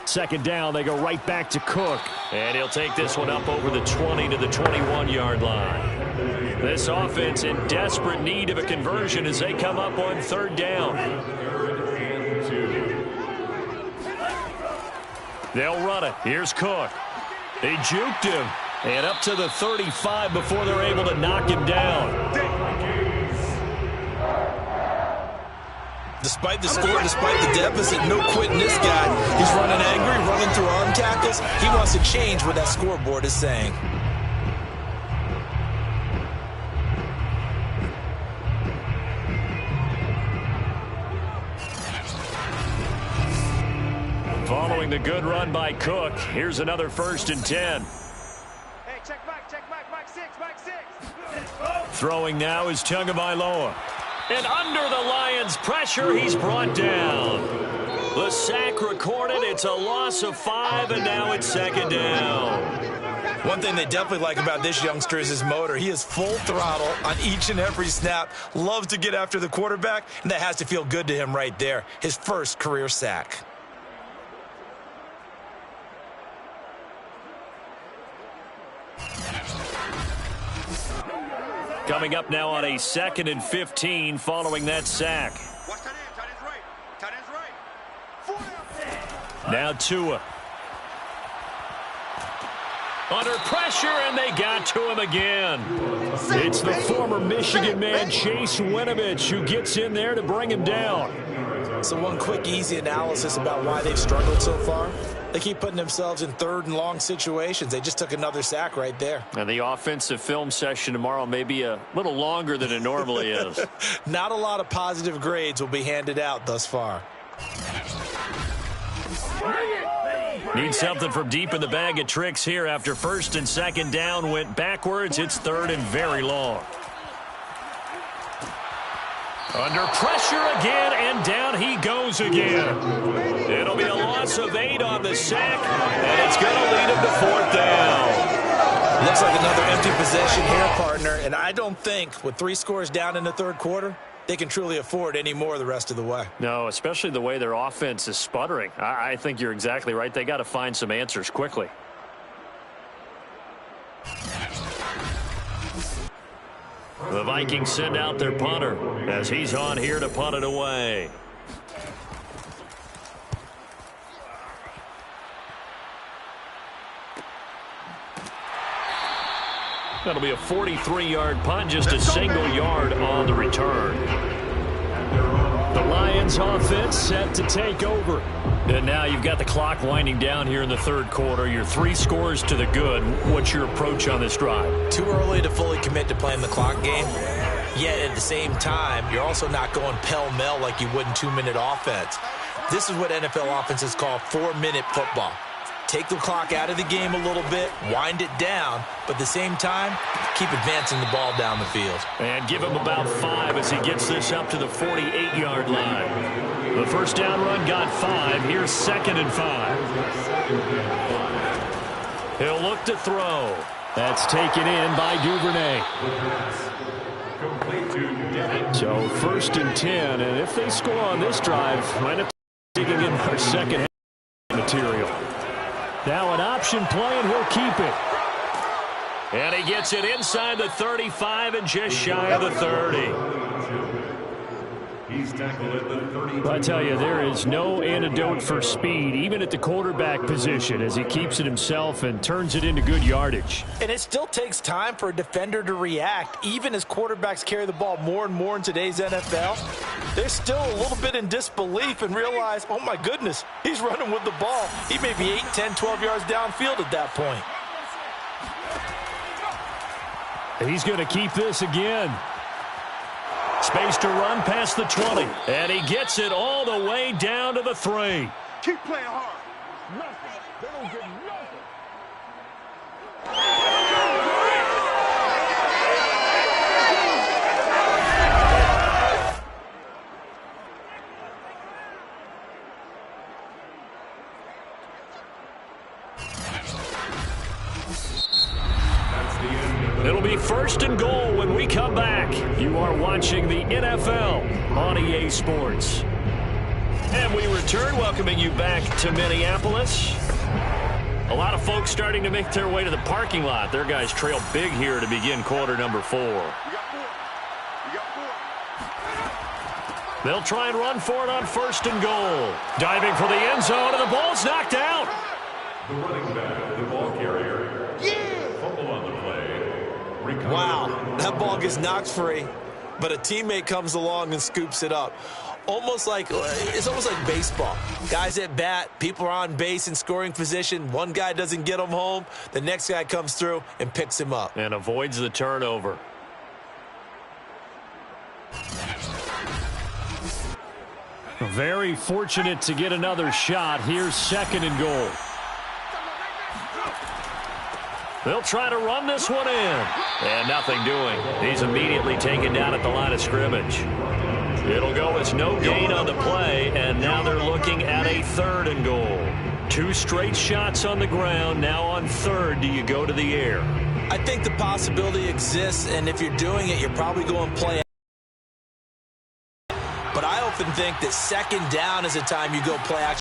2nd down, they go right back to Cook. And he'll take this one up over the 20 to the 21-yard line. This offense in desperate need of a conversion as they come up on 3rd down. They'll run it. Here's Cook. They juked him. And up to the 35 before they're able to knock him down. Despite the score, despite the deficit, no quitting this guy. He's running angry, running through arm tackles. He wants to change what that scoreboard is saying. Following the good run by Cook, here's another 1st and 10. Hey, check Mike 6. Throwing now is Tagovailoa. And under the Lions' pressure, he's brought down. The sack recorded. It's a loss of 5, and now it's second down. One thing they definitely like about this youngster is his motor. He is full throttle on each and every snap, loves to get after the quarterback, and that has to feel good to him right there. His first career sack. Coming up now on a 2nd and 15 following that sack. Watch tight end. Tight end's right. Tight end's right. Now Tua. Under pressure, and they got to him again. It's the former Michigan man, Chase Winovich, who gets in there to bring him down. So one quick, easy analysis about why they've struggled so far. They keep putting themselves in 3rd and long situations. They just took another sack right there. And the offensive film session tomorrow may be a little longer than it normally is. Not a lot of positive grades will be handed out thus far. Need something from deep in the bag of tricks here after 1st and 2nd down went backwards. It's 3rd and very long. Under pressure again, and down he goes again. It'll be a loss of 8 on the sack, and it's going to lead him to 4th down. Looks like another empty possession here, partner, and I don't think with 3 scores down in the 3rd quarter, they can truly afford any more the rest of the way. No, especially the way their offense is sputtering. I think you're exactly right. They got to find some answers quickly. The Vikings send out their punter as he's on here to punt it away. That'll be a 43-yard punt, just a single yard on the return. The Lions offense set to take over. And now you've got the clock winding down here in the 3rd quarter. You're 3 scores to the good. What's your approach on this drive? Too early to fully commit to playing the clock game. Yet at the same time, you're also not going pell-mell like you would in 2-minute offense. This is what NFL offenses call 4-minute football. Take the clock out of the game a little bit, wind it down, but at the same time, keep advancing the ball down the field. And give him about 5 as he gets this up to the 48-yard line. The first down run got 5. Here's 2nd and 5. He'll look to throw. That's taken in by Duvernay. So 1st and 10, and if they score on this drive, might have to digging in our second half material. Now an option play, and he'll keep it. And he gets it inside the 35 and just shy of the 30. He's tackled at the 30. I tell you, there is no antidote for speed, even at the quarterback position, as he keeps it himself and turns it into good yardage. And it still takes time for a defender to react, even as quarterbacks carry the ball more and more in today's NFL. They're still a little bit in disbelief and realize, oh my goodness, he's running with the ball. He may be 8, 10, 12 yards downfield at that point. And he's going to keep this again. Space to run past the 20. And he gets it all the way down to the 3. Keep playing hard. Nothing. They don't get nothing. It'll be 1st and goal when we come back. You are watching the NFL on EA Sports. And we return, welcoming you back to Minneapolis. A lot of folks starting to make their way to the parking lot. Their guys trail big here to begin quarter number 4. They'll try and run for it on 1st and goal. Diving for the end zone, and the ball's knocked out. The running back, the ball carrier. Fumble on the play. Wow, that ball gets knocked free, but a teammate comes along and scoops it up. It's almost like baseball. Guys at bat, people are on base in scoring position. One guy doesn't get him home. The next guy comes through and picks him up. And avoids the turnover. Very fortunate to get another shot. Here's 2nd and goal. They'll try to run this one in. And nothing doing. He's immediately taken down at the line of scrimmage. It'll go as no gain on the play, and now they're looking at a 3rd and goal. 2 straight shots on the ground. Now on 3rd, do you go to the air? I think the possibility exists, and if you're doing it, you're probably going play. But I often think that 2nd down is a time you go play action.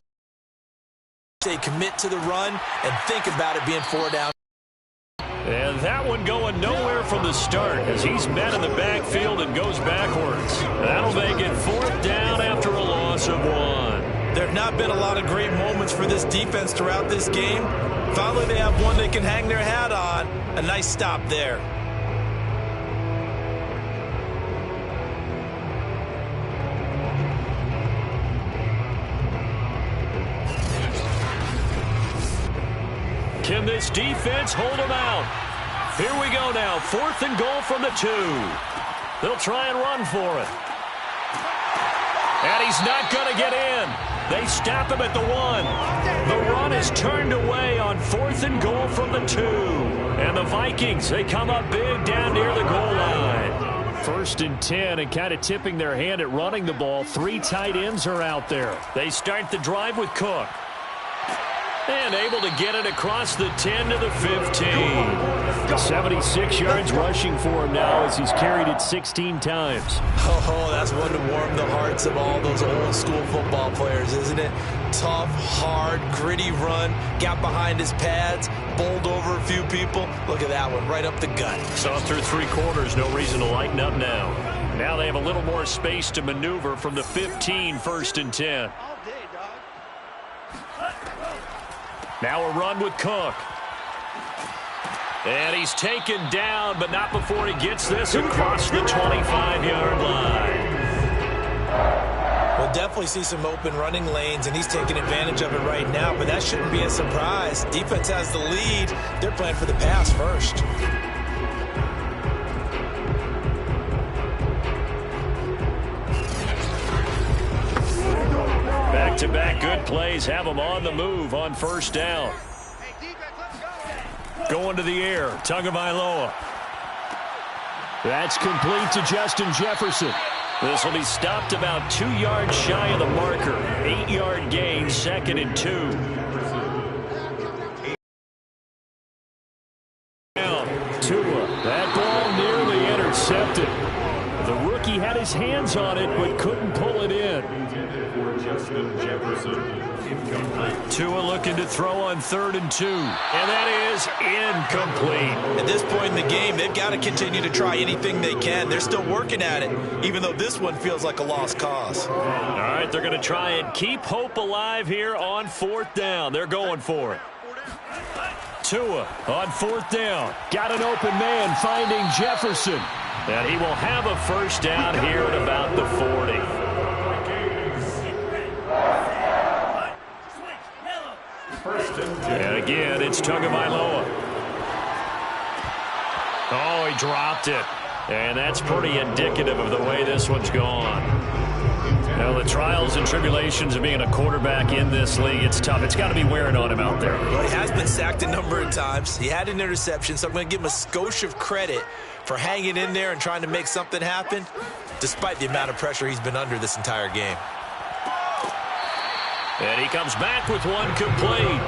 Say commit to the run and think about it being 4 down. And that one going nowhere from the start as he's met in the backfield and goes backwards. That'll make it 4th down after a loss of 1. There have not been a lot of great moments for this defense throughout this game. Finally, they have one they can hang their hat on. A nice stop there. Can this defense hold them out? Here we go now. 4th and goal from the 2. They'll try and run for it. And he's not going to get in. They stop him at the 1. The run is turned away on 4th and goal from the 2. And the Vikings, they come up big down near the goal line. 1st and 10, and kind of tipping their hand at running the ball. 3 tight ends are out there. They start the drive with Cook. And able to get it across the 10 to the 15. 76 yards rushing for him now as he's carried it 16 times. Oh, that's one to warm the hearts of all those old school football players, isn't it? Tough, hard, gritty run. Got behind his pads, bowled over a few people. Look at that one, right up the gut. Saw through 3 quarters, no reason to lighten up now. Now they have a little more space to maneuver from the 15, 1st and 10. Now a run with Cook. And he's taken down, but not before he gets this across the 25-yard line. We'll definitely see some open running lanes, and he's taking advantage of it right now, but that shouldn't be a surprise. Defense has the lead. They're playing for the pass first. Back-to-back good plays have them on the move on 1st down. Going to the air, Tagovailoa. That's complete to Justin Jefferson. This will be stopped about 2 yards shy of the marker. 8-yard gain, 2nd and 2. Now, Tua, that ball nearly intercepted. The rookie had his hands on it, but couldn't pull it in. Justin Jefferson, incomplete. Tua looking to throw on 3rd and 2. And that is incomplete. At this point in the game, they've got to continue to try anything they can. They're still working at it, even though this one feels like a lost cause. All right, they're going to try and keep hope alive here on 4th down. They're going for it. Tua on 4th down. Got an open man finding Jefferson. And he will have a 1st down here at about the 40. And again, it's Tagovailoa. Oh, he dropped it. And that's pretty indicative of the way this one's gone. Now, the trials and tribulations of being a quarterback in this league, it's tough. It's got to be wearing on him out there. Well, he has been sacked a number of times. He had an interception, so I'm going to give him a skosh of credit for hanging in there and trying to make something happen, despite the amount of pressure he's been under this entire game. And he comes back with one complete.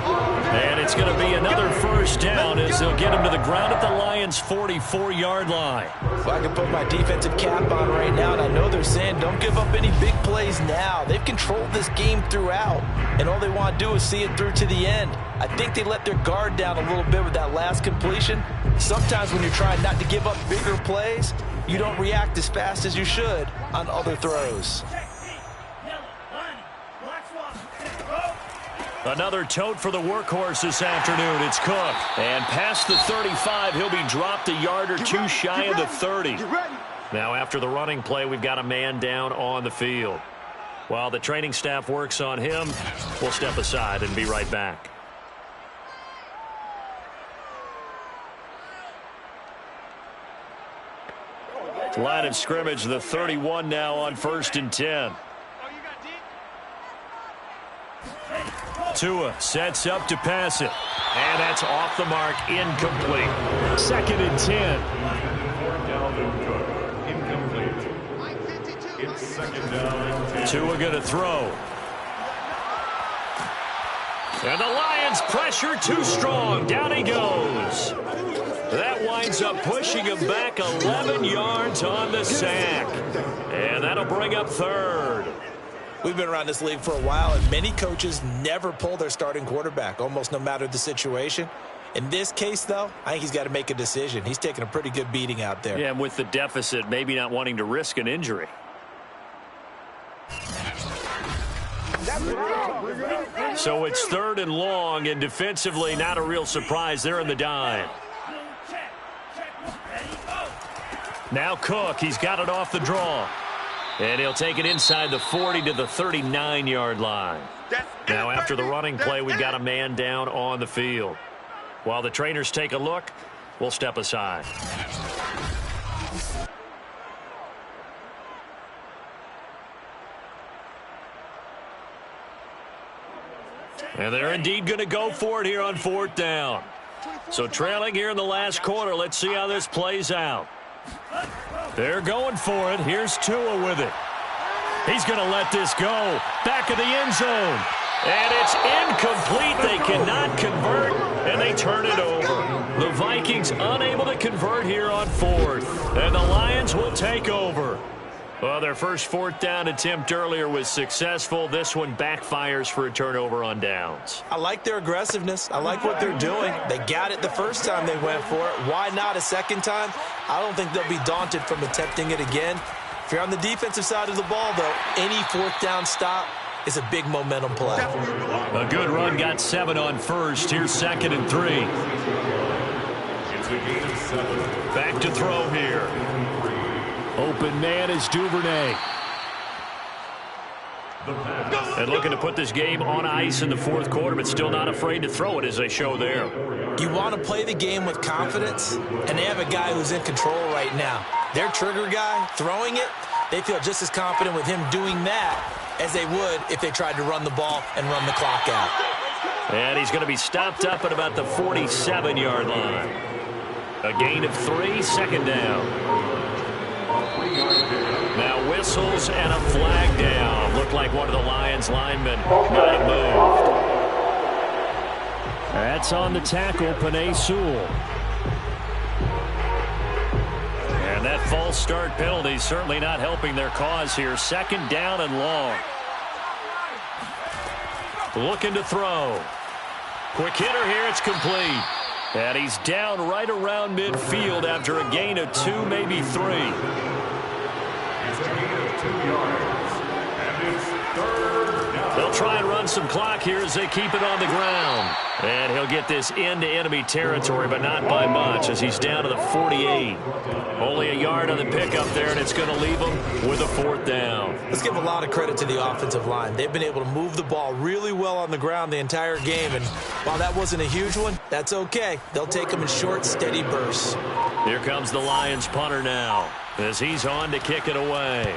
And it's going to be another 1st down as they'll get him to the ground at the Lions' 44-yard line. Well, I can put my defensive cap on right now, and I know they're saying don't give up any big plays now. They've controlled this game throughout, and all they want to do is see it through to the end. I think they let their guard down a little bit with that last completion. Sometimes when you're trying not to give up bigger plays, you don't react as fast as you should on other throws. Another tote for the workhorse this afternoon. It's Cook. And past the 35, he'll be dropped a yard or 2 shy of the 30. Now after the running play, we've got a man down on the field. While the training staff works on him, we'll step aside and be right back. Line of scrimmage, the 31 now on 1st and 10. Tua sets up to pass it. And that's off the mark, incomplete. 2nd and 10. Dalvin Cook, incomplete. It's second down. Tua going to throw. And the Lions pressure too strong. Down he goes. That winds up pushing him back 11 yards on the sack. And that'll bring up third. We've been around this league for a while, and many coaches never pull their starting quarterback, almost no matter the situation. In this case, though, I think he's got to make a decision. He's taking a pretty good beating out there. Yeah, and with the deficit, maybe not wanting to risk an injury. So it's 3rd and long, and defensively not a real surprise. They're in the dime. Now Cook, he's got it off the draw. And he'll take it inside the 40 to the 39-yard line. Now after the running play, we've got a man down on the field. While the trainers take a look, we'll step aside. And they're indeed going to go for it here on 4th down. So trailing here in the last quarter, let's see how this plays out. They're going for it. Here's Tua with it. He's going to let this go. Back of the end zone. And it's incomplete. They cannot convert, and they turn it over. The Vikings unable to convert here on 4th. And the Lions will take over. Well, their first 4th down attempt earlier was successful. This one backfires for a turnover on downs. I like their aggressiveness. I like what they're doing. They got it the first time they went for it. Why not a second time? I don't think they'll be daunted from attempting it again. If you're on the defensive side of the ball, though, any 4th down stop is a big momentum play. A good run got 7 on first. Here's 2nd and 3. It's a gain of 7. Back to throw here. Open man is Duvernay. And looking to put this game on ice in the 4th quarter, but still not afraid to throw it as they show there. You want to play the game with confidence, and they have a guy who's in control right now. Their trigger guy throwing it, they feel just as confident with him doing that as they would if they tried to run the ball and run the clock out. And he's going to be stopped up at about the 47-yard line. A gain of 3, 2nd down. Now whistles and a flag down. Looked like one of the Lions linemen might have moved. That's on the tackle, Penei Sewell. And that false start penalty certainly not helping their cause here. 2nd down and long. Looking to throw. Quick hitter here. It's complete. And he's down right around midfield after a gain of 2, maybe 3. It's a gain of 2 yards. And it's 3rd down. They'll try and run some clock here as they keep it on the ground. And he'll get this into enemy territory, but not by much as he's down to the 48. Only a yard on the pickup there, and it's going to leave him with a 4th down. Let's give a lot of credit to the offensive line. They've been able to move the ball really well on the ground the entire game, and while that wasn't a huge one, that's okay. They'll take them in short, steady bursts. Here comes the Lions punter now as he's on to kick it away.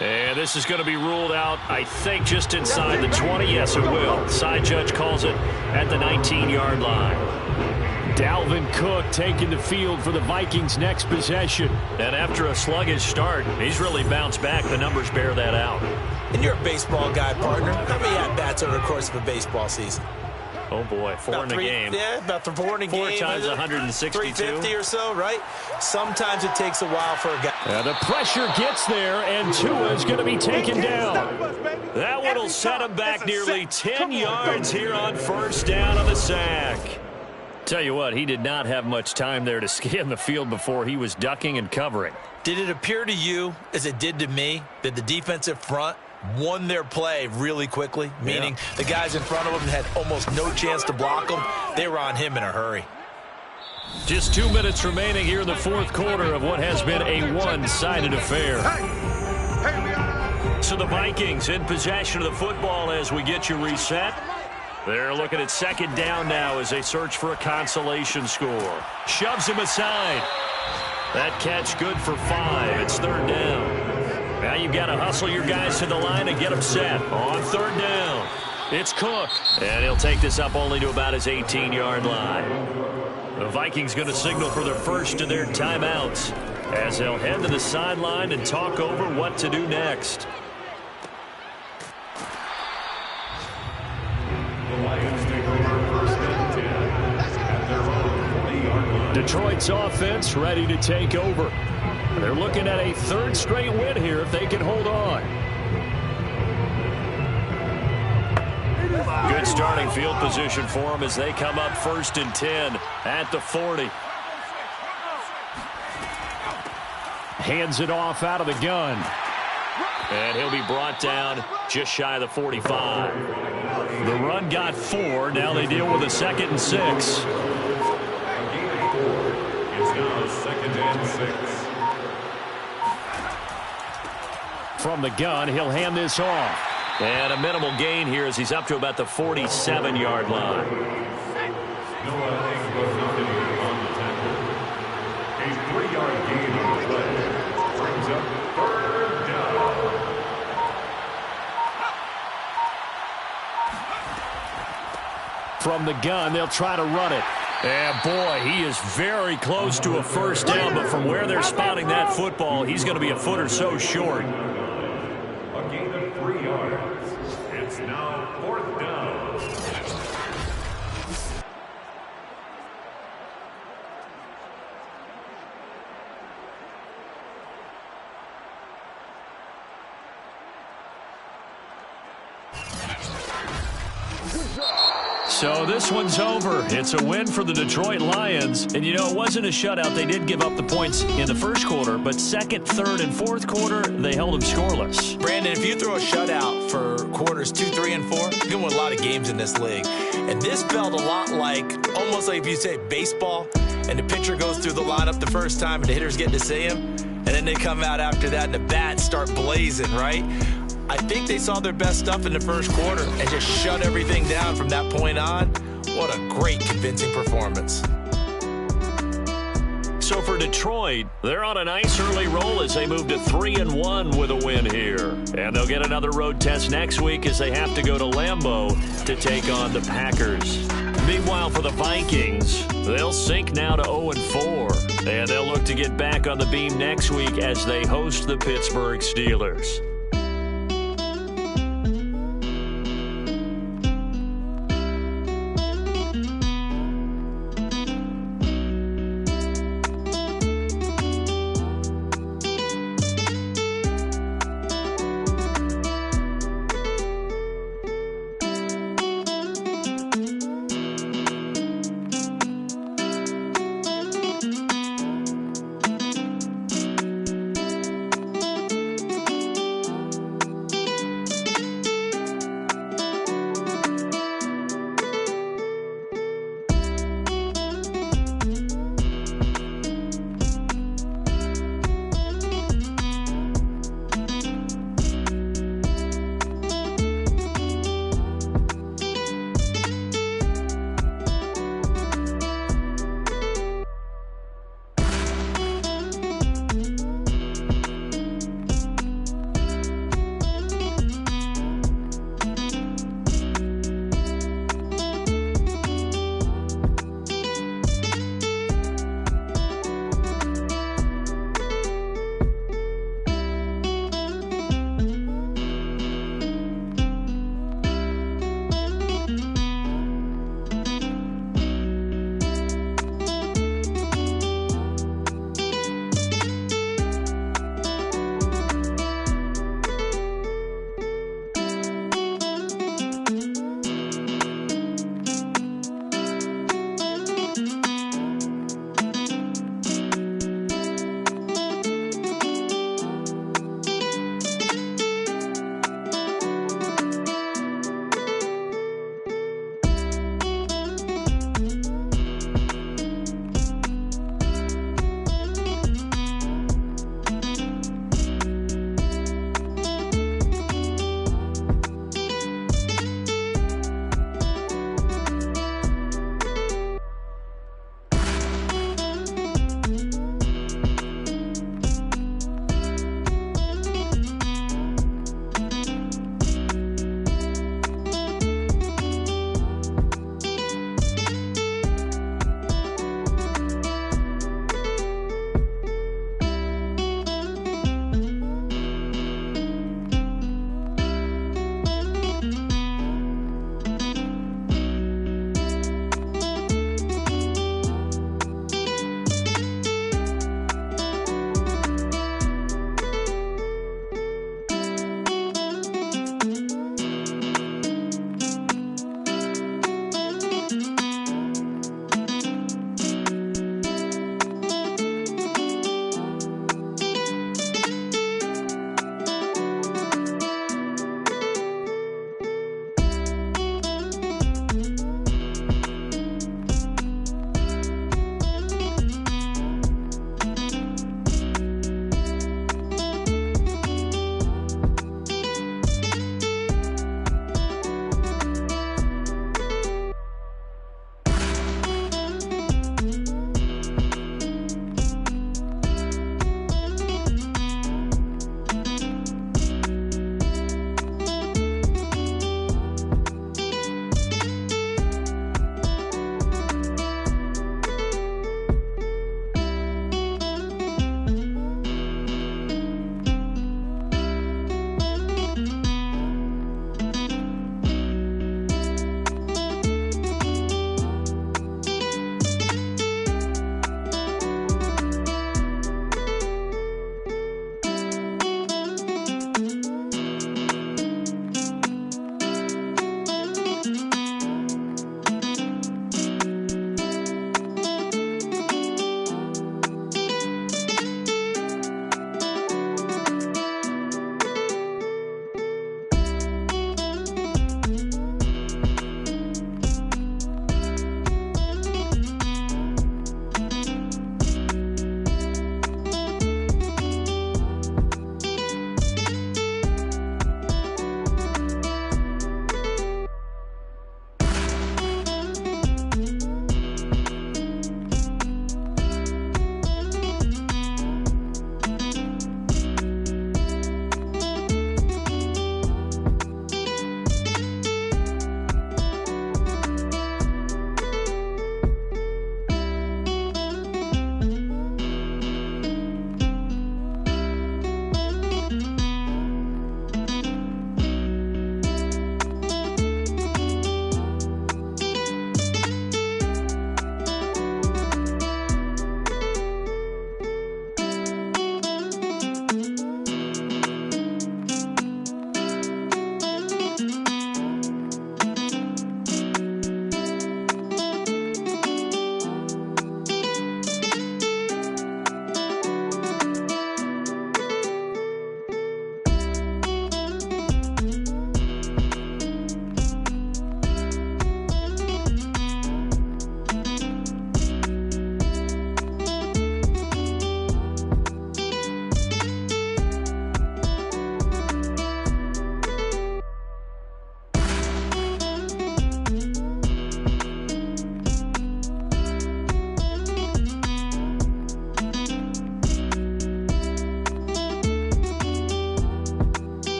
And this is going to be ruled out, I think, just inside the 20. Yes, it will. Side judge calls it at the 19-yard line. Dalvin Cook taking the field for the Vikings' next possession. And after a sluggish start, he's really bounced back. The numbers bear that out. And you're a baseball guy, partner. How many at-bats over the course of a baseball season? Oh, boy, 4 in a game. Yeah, about 4 in a game. 4 times 162. 350 or so, right? Sometimes it takes a while for a guy. And the pressure gets there, and Tua's going to be taken down. That one will set him back nearly 10 yards here on 1st down on the sack. Tell you what, he did not have much time there to scan the field before he was ducking and covering. Did it appear to you, as it did to me, that the defensive front won their play really quickly? Meaning the guys in front of them had almost no chance to block them. They were on him in a hurry. Just 2 minutes remaining here in the 4th quarter of what has been a one-sided affair. So the Vikings in possession of the football as we get you reset. They're looking at 2nd down now as they search for a consolation score. Shoves him aside. That catch good for 5. It's 3rd down. Now you've got to hustle your guys to the line and get them set. On 3rd down, it's Cook. And he'll take this up only to about his 18-yard line. The Vikings going to signal for their first of their timeouts. as they'll head to the sideline and talk over what to do next. The Lions take over first and 10 at their own 40-yard line. Detroit's offense ready to take over. They're looking at a third straight win here if they can hold on. Good starting field position for them as they come up 1st and 10 at the 40. Hands it off out of the gun. And he'll be brought down just shy of the 45. The run got 4. Now they deal with a 2nd and 6. It's now 2nd and 6. From the gun, he'll hand this off. And a minimal gain here as he's up to about the 47-yard line. Noah Engel on the tackle. A 3-yard gain on the play. Brings up 3rd down. From the gun, they'll try to run it. And boy, he is very close to a 1st down, but from where they're spotting that football, he's going to be a foot or so short. A gain of 3 yards. It's now 4th down. So this one's over. It's a win for the Detroit Lions. And, you know, it wasn't a shutout. They did give up the points in the first quarter, but 2nd, 3rd, and 4th quarter, they held them scoreless. Brandon, if you throw a shutout for quarters 2, 3, and 4, you're going to win a lot of games in this league. And this felt a lot like, almost like if you say baseball, and the pitcher goes through the lineup the first time and the hitters get to see him, and then they come out after that and the bats start blazing, right? I think they saw their best stuff in the first quarter and just shut everything down from that point on. What a great, convincing performance. So for Detroit, they're on a nice early roll as they move to 3-1 with a win here. And they'll get another road test next week as they have to go to Lambeau to take on the Packers. Meanwhile, for the Vikings, they'll sink now to 0-4. And they'll look to get back on the beam next week as they host the Pittsburgh Steelers.